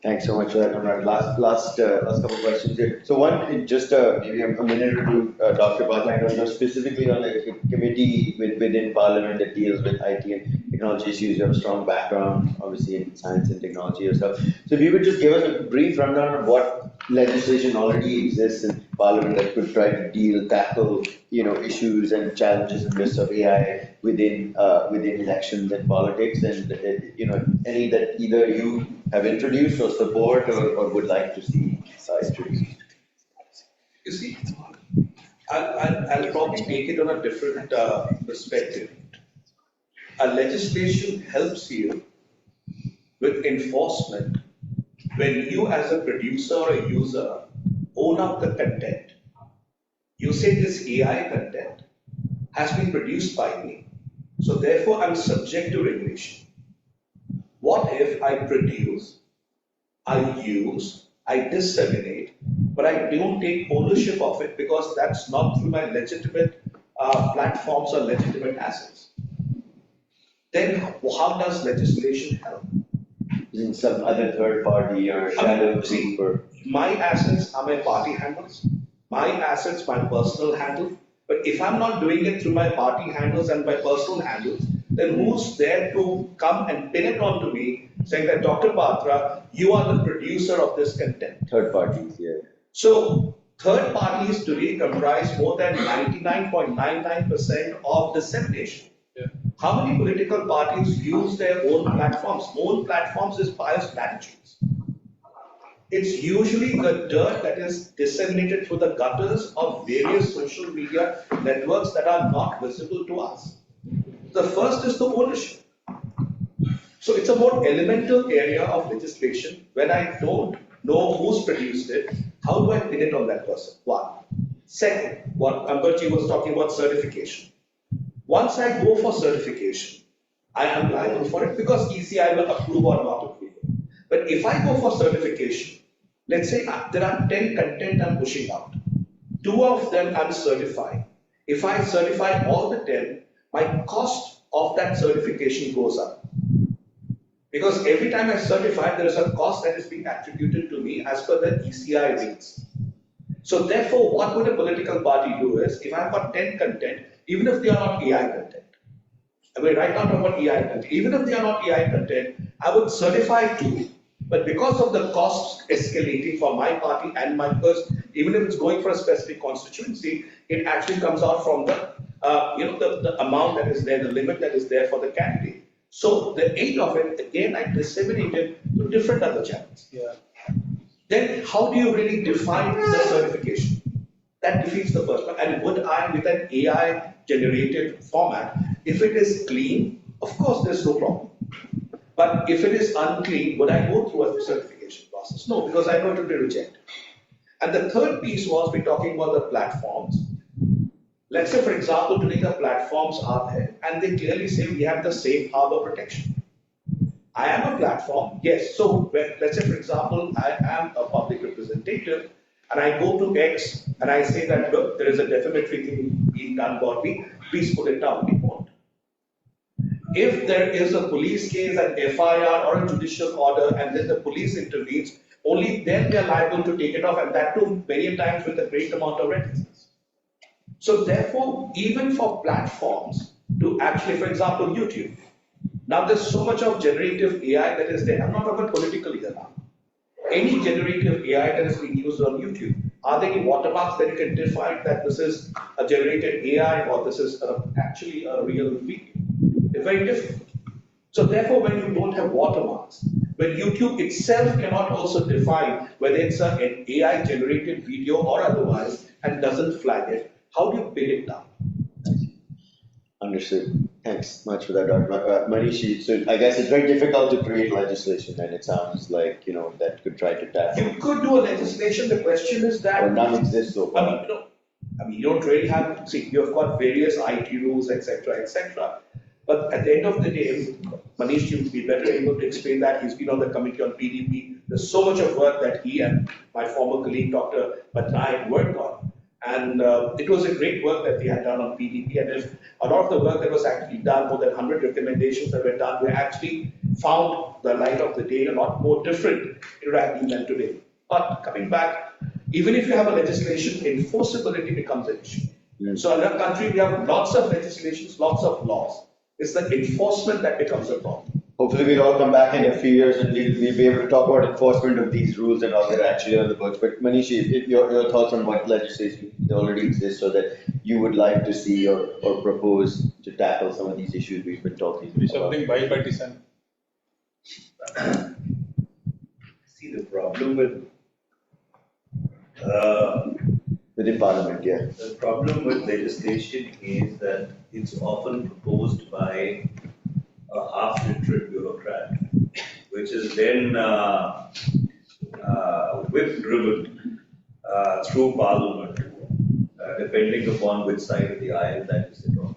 Thanks so much for that, Conrad. Last couple of questions here. So one, just maybe a minute or two, Dr. Patra, I know specifically on the committee within Parliament that deals with IT and technology issues. You have a strong background, obviously, in science and technology yourself. So if you would just give us a brief rundown of what legislation already exists in Parliament that could try to tackle, issues and challenges and risks of AI within elections and politics, and any that either you have introduced or support or would like to see introduced. You see, I'll probably take it on a different perspective. A legislation helps you with enforcement when you as a producer or a user own up the content. You say this AI content has been produced by me, so therefore I'm subject to regulation. What if I produce, I use, I disseminate, but I don't take ownership of it because that's not through my legitimate platforms or legitimate assets? Then how does legislation help? In some other third party or shadow group or... My assets are my party handles, my assets, my personal handle. But if I'm not doing it through my party handles and my personal handles, then who's there to come and pin it onto me, saying that Dr. Patra, you are the producer of this content? Third parties, yeah. So third parties today comprise more than 99.99% of dissemination. Yeah. How many political parties use their own platforms? Own platforms is biased latitudes. It's usually the dirt that is disseminated through the gutters of various social media networks that are not visible to us. The first is the ownership. So it's a more elemental area of legislation. When I don't know who's produced it, how do I pin it on that person? One. Second, what Amberji was talking about, certification. Once I go for certification, I am liable for it because ECI will approve or not approve it. But if I go for certification, let's say there are 10 content I'm pushing out. 2 of them I'm certifying. If I certify all the 10, my cost of that certification goes up. Because every time I certify, there is a cost that is being attributed to me as per the ECI rates. So therefore, what would a political party do is, if I've got 10 content, even if they are not AI content, I mean, right now I'm talking about AI content, even if they are not AI content, I would certify two. But because of the costs escalating for my party and my person, even if it's going for a specific constituency, it actually comes out from the, the amount that is there, the limit that is there for the candidate. So the aid of it, again, I disseminate it to different other channels. Yeah. Then how do you really define the certification? That defeats the purpose. And would I, with an AI generated format, if it is clean, of course there's no problem. But if it is unclean, would I go through a certification process? No, because I know it will be rejected. And the third piece was we're talking about the platforms. Let's say, for example, today the platforms are there and they clearly say we have the safe harbor protection. I am a platform, yes. So let's say, for example, I am a public representative and I go to X and I say that, look, there is a defamatory thing being done about me, please put it down. It won't. If there is a police case, an FIR or a judicial order and then the police intervenes, only then they are liable to take it off, and that too many times with a great amount of reticence. So therefore, even for platforms to actually, for example, YouTube, now there's so much of generative AI that is there. I'm not talking about political either now. Any generative AI that is being used on YouTube, are there any watermarks that you can define that this is a generated AI or this is actually a real video? It's very difficult. So therefore, when you don't have watermarks, when YouTube itself cannot also define whether it's an AI generated video or otherwise and doesn't flag it, how do you pin it down? Understood. Thanks much for that, Dr. Manish. So I guess it's very difficult to create legislation, and it sounds like that could try to tackle. You could do a legislation. The question is that Or none exists so far. You don't really have. See, you've got various IT rules, etc., etc. But at the end of the day, Manish, you'll be better able to explain that. He's been on the committee on PDP. There's so much of work that he and my former colleague, Dr. Patra, had worked on. And it was a great work that they had done on PDP. And if a lot of the work that was actually done, more than 100 recommendations that were done, were actually found the light of the day a lot more different it would have been than today. But coming back, even if you have a legislation, enforceability becomes an issue. So in our country, we have lots of legislations, lots of laws. It's the enforcement that becomes a problem. Hopefully we'll all come back in a few years and we'll be able to talk about enforcement of these rules and all that are actually on the books. But Manish, your thoughts on what legislation already exists or that you would like to see or propose to tackle some of these issues we've been talking about? Something bipartisan. See, the problem with Within Parliament, yeah. the problem with legislation is that it's often proposed by a half-literate bureaucrat, which is then whip-driven through Parliament, depending upon which side of the aisle that you sit on.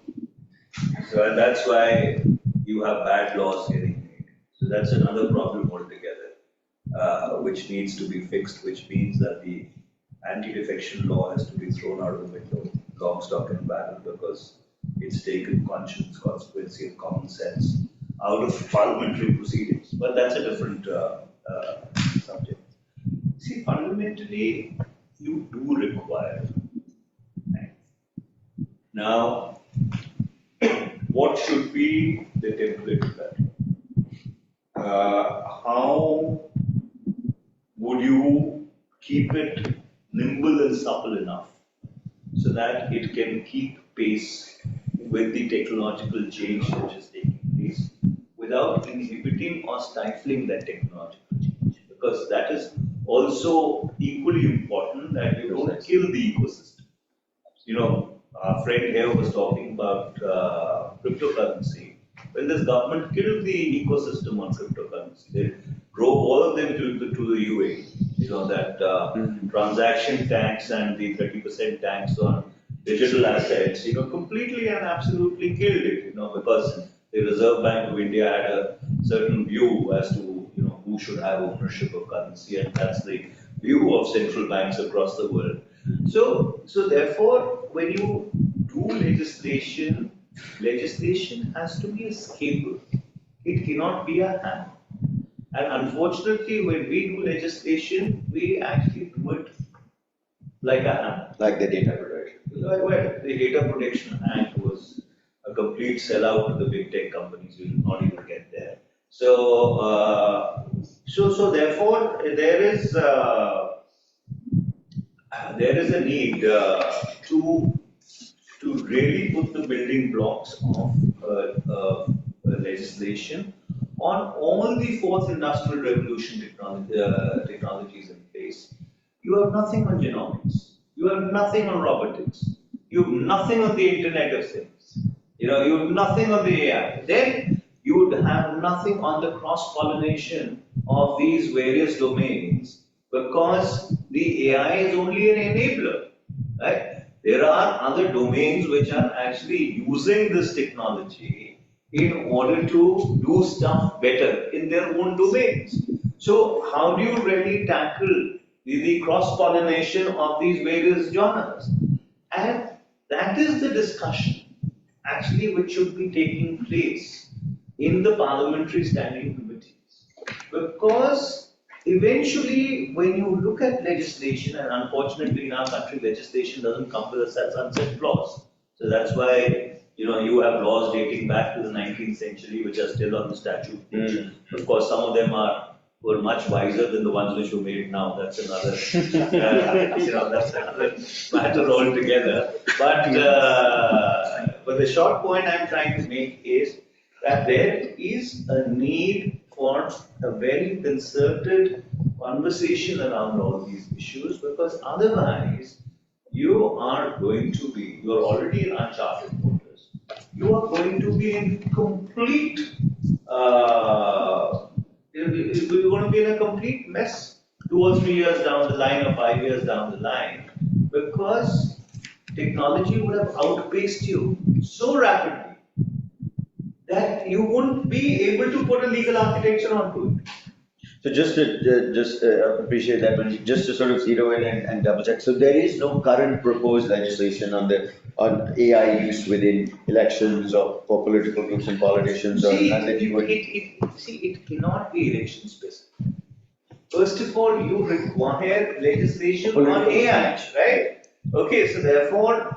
So, and that's why you have bad laws getting made. So that's another problem altogether, which needs to be fixed, which means that the anti-defection law has to be thrown out of the window, lock, stock and barrel, because it's taken conscience, consequency and common sense out of parliamentary proceedings. But that's a different subject. See, fundamentally, you do require. Now, what should be the template of that? How would you keep it nimble and supple enough so that it can keep pace with the technological change which is taking place without inhibiting or stifling that technological change? Because that is also equally important, that you don't kill the ecosystem. Our friend here was talking about cryptocurrency. When this government killed the ecosystem on cryptocurrency, they drove all of them to the UAE. That transaction tax and the 30% tax on digital assets, completely and absolutely killed it, because the Reserve Bank of India had a certain view as to, who should have ownership of currency, and that's the view of central banks across the world. So therefore, when you do legislation legislation has to be a scalable. It cannot be a hammer. And unfortunately, when we do legislation, we actually do it like a hammer. Like the data protection. Well, the Data Protection Act was a complete sellout to the big tech companies. We will not even get there. So therefore, there is a need to really put the building blocks of legislation on all the fourth industrial revolution technologies in place. You have nothing on genomics. You have nothing on robotics. You have nothing on the Internet of Things. You have nothing on the AI. Then you would have nothing on the cross-pollination of these various domains because the AI is only an enabler, right? There are other domains which are actually using this technology in order to do stuff better in their own domains. So how do you really tackle the cross-pollination of these various genres? And that is the discussion actually which should be taking place in the parliamentary standing committees. Because eventually when you look at legislation, and unfortunately in our country legislation doesn't come with a sunset clause. So that's why you have laws dating back to the 19th century which are still on the statute page. Of course, some of them were much wiser than the ones which were made now. That's another, that's another matter altogether. But the short point I'm trying to make is that there is a need for a very concerted conversation around all these issues, because otherwise you are already in uncharted waters. You are going to be in complete, you're going to be in a complete mess 2 or 3 years down the line or 5 years down the line, because technology would have outpaced you so rapidly that you wouldn't be able to put a legal architecture onto it. So just to appreciate that, but just to sort of zero in and double check. So there is no current proposed legislation on AI use within elections or for political groups and politicians, or none that you would. It cannot be election specific. First of all, you require legislation on AI, right? Okay, so therefore,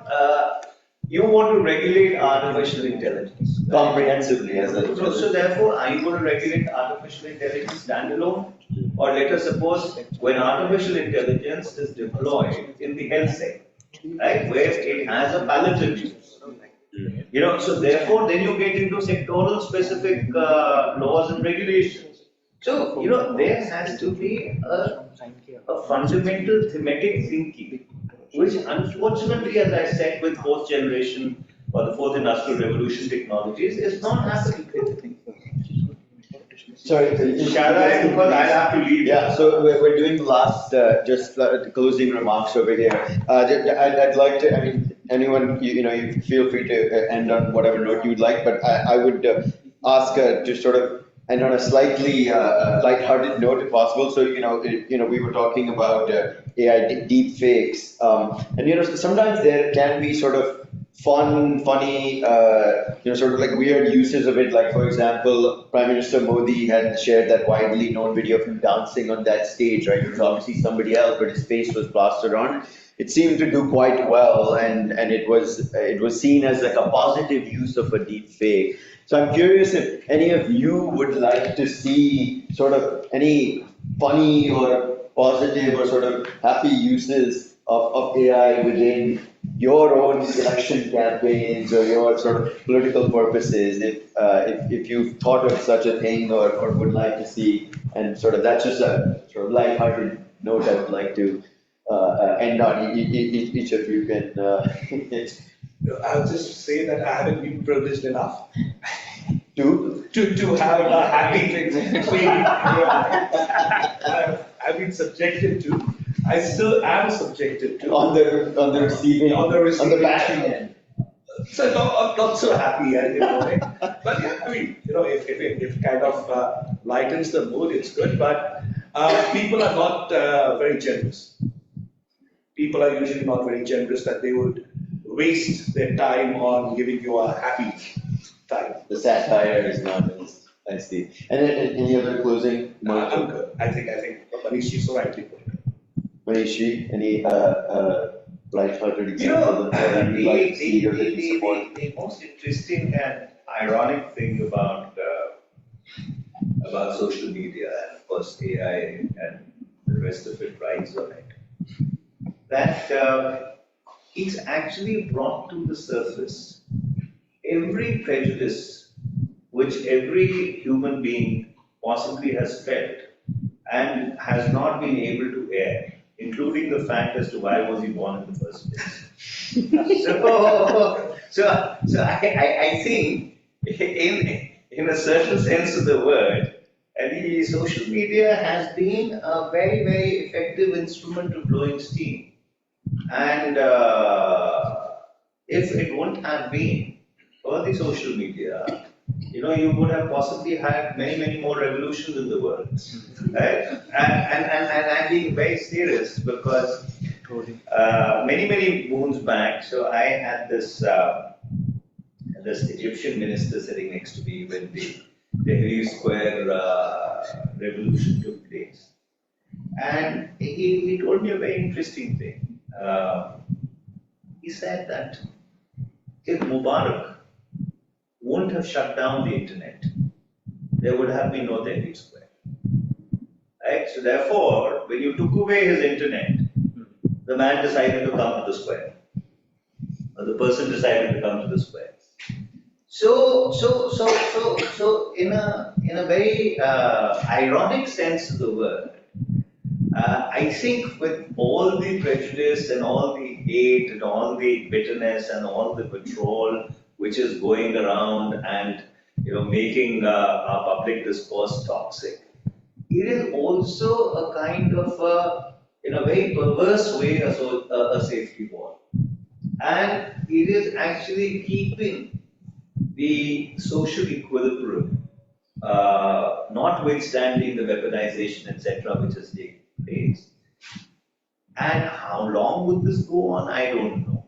you want to regulate artificial intelligence. Right? Comprehensively, as So therefore, are you going to regulate artificial intelligence standalone? Or let us suppose when artificial intelligence is deployed in the health sector, right, where it has a palliative use. So therefore, then you get into sectoral specific laws and regulations. So, there has to be a fundamental thematic thinking, which unfortunately, as I said, with fourth generation or the fourth industrial revolution technologies, is not happening. Sorry, Shall I? Because I'll have to leave. Yeah, so we're doing the last, closing remarks over here. I'd like to, anyone, you feel free to end on whatever note you'd like, but I would ask to sort of end on a slightly lighthearted note if possible. So, we were talking about AI deepfakes, and sometimes there can be sort of funny, sort of like weird uses of it. Like, for example, Prime Minister Modi had shared that widely known video of him dancing on that stage, right? It was obviously somebody else, but his face was plastered on. It seemed to do quite well, and it was seen as like a positive use of a deep fake. So I'm curious if any of you would like to see sort of any funny or positive or sort of happy uses of AI within your own election campaigns or your sort of political purposes, if you've thought of such a thing or would like to see, and sort of that's just a sort of lighthearted note I would like to end on. Each of you can. I'll just say that I haven't been privileged enough to have a happy thing. I've been subjected to. I still am subjected to. On the receiving bashing end. So not so happy, but yeah, if it kind of lightens the mood, it's good. But people are not very generous. People are usually not very generous that they would waste their time on giving you a happy time. The satire is not as, I see. And then any other closing? I'm good. I think Manish so rightly put it. Manish, any light-hearted You know, example that you'd like to see or that you support? the most interesting and ironic thing about social media and of course AI and the rest of it rides on it, that it's actually brought to the surface every prejudice which every human being possibly has felt and has not been able to air, including the fact as to why was he born in the first place. So I think in a certain sense of the word, the social media has been a very, very effective instrument of blowing steam. And if it wouldn't have been for the social media, you would have possibly had many, many more revolutions in the world. Right? And I'm being very serious because many, many moons back, so I had this Egyptian minister sitting next to me when the Tahrir Square revolution took place. And he told me a very interesting thing. He said that if Mubarak wouldn't have shut down the internet, there would have been no Tahrir Square. Right? So therefore, when you took away his internet, the man decided to come to the square. Or the person decided to come to the square. So in a very ironic sense of the word, I think with all the prejudice and all the hate and all the bitterness and all the patrol which is going around and making our public discourse toxic, it is also a kind of in a very perverse way a safety wall, and it is actually keeping the social equilibrium, notwithstanding the weaponization, etc., which has taken place. And how long would this go on? I don't know.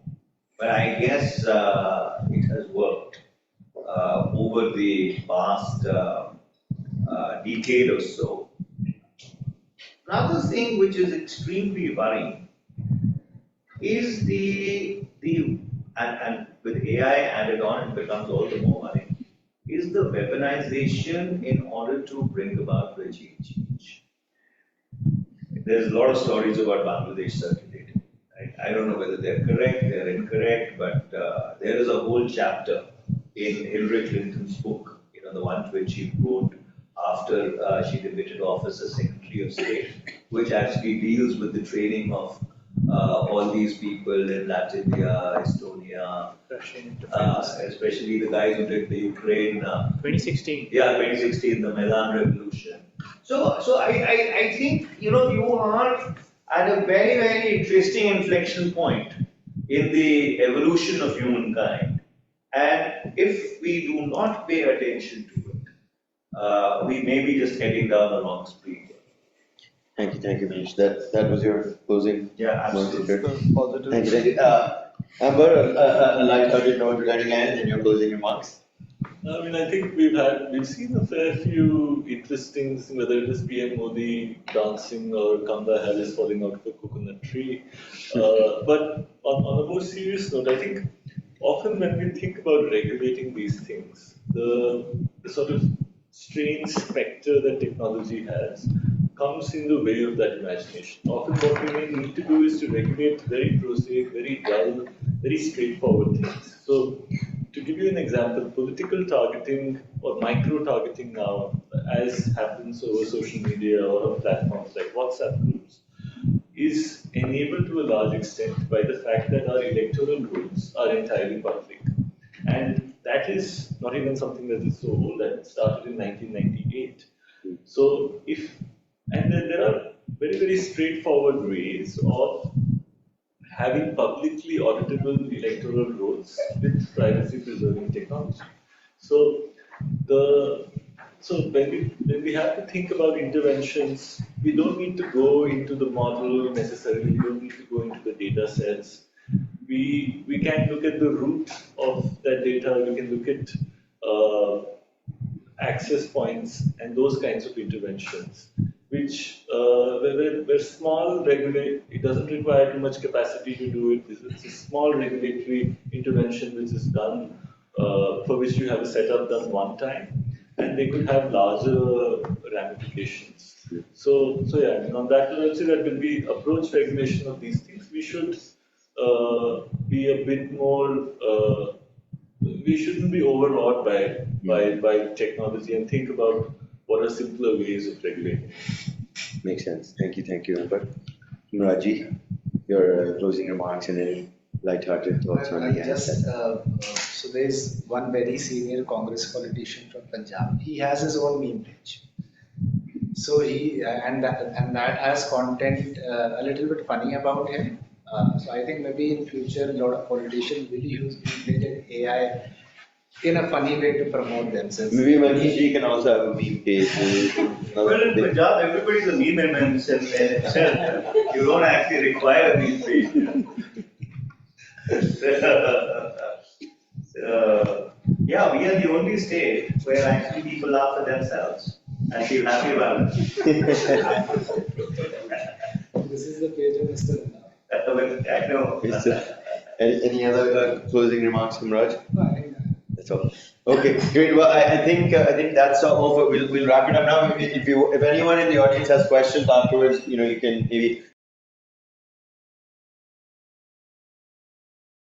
But I guess it has worked over the past decade or so. Another thing which is extremely worrying is and with AI added on, it becomes all the more worrying, is the weaponization in order to bring about regime change. There's a lot of stories about Bangladesh circulating. Right? I don't know whether they're correct, they're incorrect, but there is a whole chapter in Hillary Clinton's book, the one which she wrote after she demitted office as Secretary of State, which actually deals with the training of all these people in Latvia, Estonia, especially the guys who did the Ukraine. 2016. Yeah, 2016, the Maidan Revolution. So I think you are at a very, very interesting inflection point in the evolution of humankind, and if we do not pay attention to it, we may be just heading down the wrong street. Thank you, Manish. That was your closing. Yeah, absolutely. Positive. Thank you. Amber, a light-hearted note regarding end and your closing remarks. I mean, I think we've seen a fair few interesting things, whether it is PM Modi dancing or Kamala Harris falling out of a coconut tree. But on a more serious note, I think often when we think about regulating these things, the sort of strange spectre that technology has comes in the way of that imagination. Often what we may need to do is to regulate very prosaic, very dull, very straightforward things. So to give you an example, political targeting or micro-targeting now, as happens over social media or on platforms like WhatsApp groups, is enabled to a large extent by the fact that our electoral rolls are entirely public. And that is not even something that is so old, that started in 1998. So and then there are very, very straightforward ways of having publicly auditable electoral rolls with privacy-preserving technology. So when we have to think about interventions, we don't need to go into the model necessarily. We don't need to go into the data sets. we can look at the root of that data, we can look at access points and those kinds of interventions, which where small regulate, it doesn't require too much capacity to do it. It's a small regulatory intervention which is done, for which you have a setup done one time, and they could have larger ramifications. So yeah, I mean, on that, I would say that when we approach regulation of these things, we should be a bit more. We shouldn't be overawed by technology and think about what are simpler ways of regulating. Makes sense. Thank you, Amber. Muraji, your closing remarks and any light-hearted thoughts on the Just asset. so there's one very senior Congress politician from Punjab. He has his own meme page. So he and that has content a little bit funny about him. So I think maybe in future a lot of politicians will use meme page and AI in a funny way to promote themselves. Maybe Manish ji can also have a meme page. Well, in Punjab, everybody's a meme in himself. You don't actually require a meme page. Yeah, we are the only state where actually people laugh at themselves and feel happy about it. This is the page of Mr. I know. Any other closing remarks from Raj? No, I think That's all. Okay, great. Well, I think that's all. We'll wrap it up now. If anyone in the audience has questions afterwards, you can maybe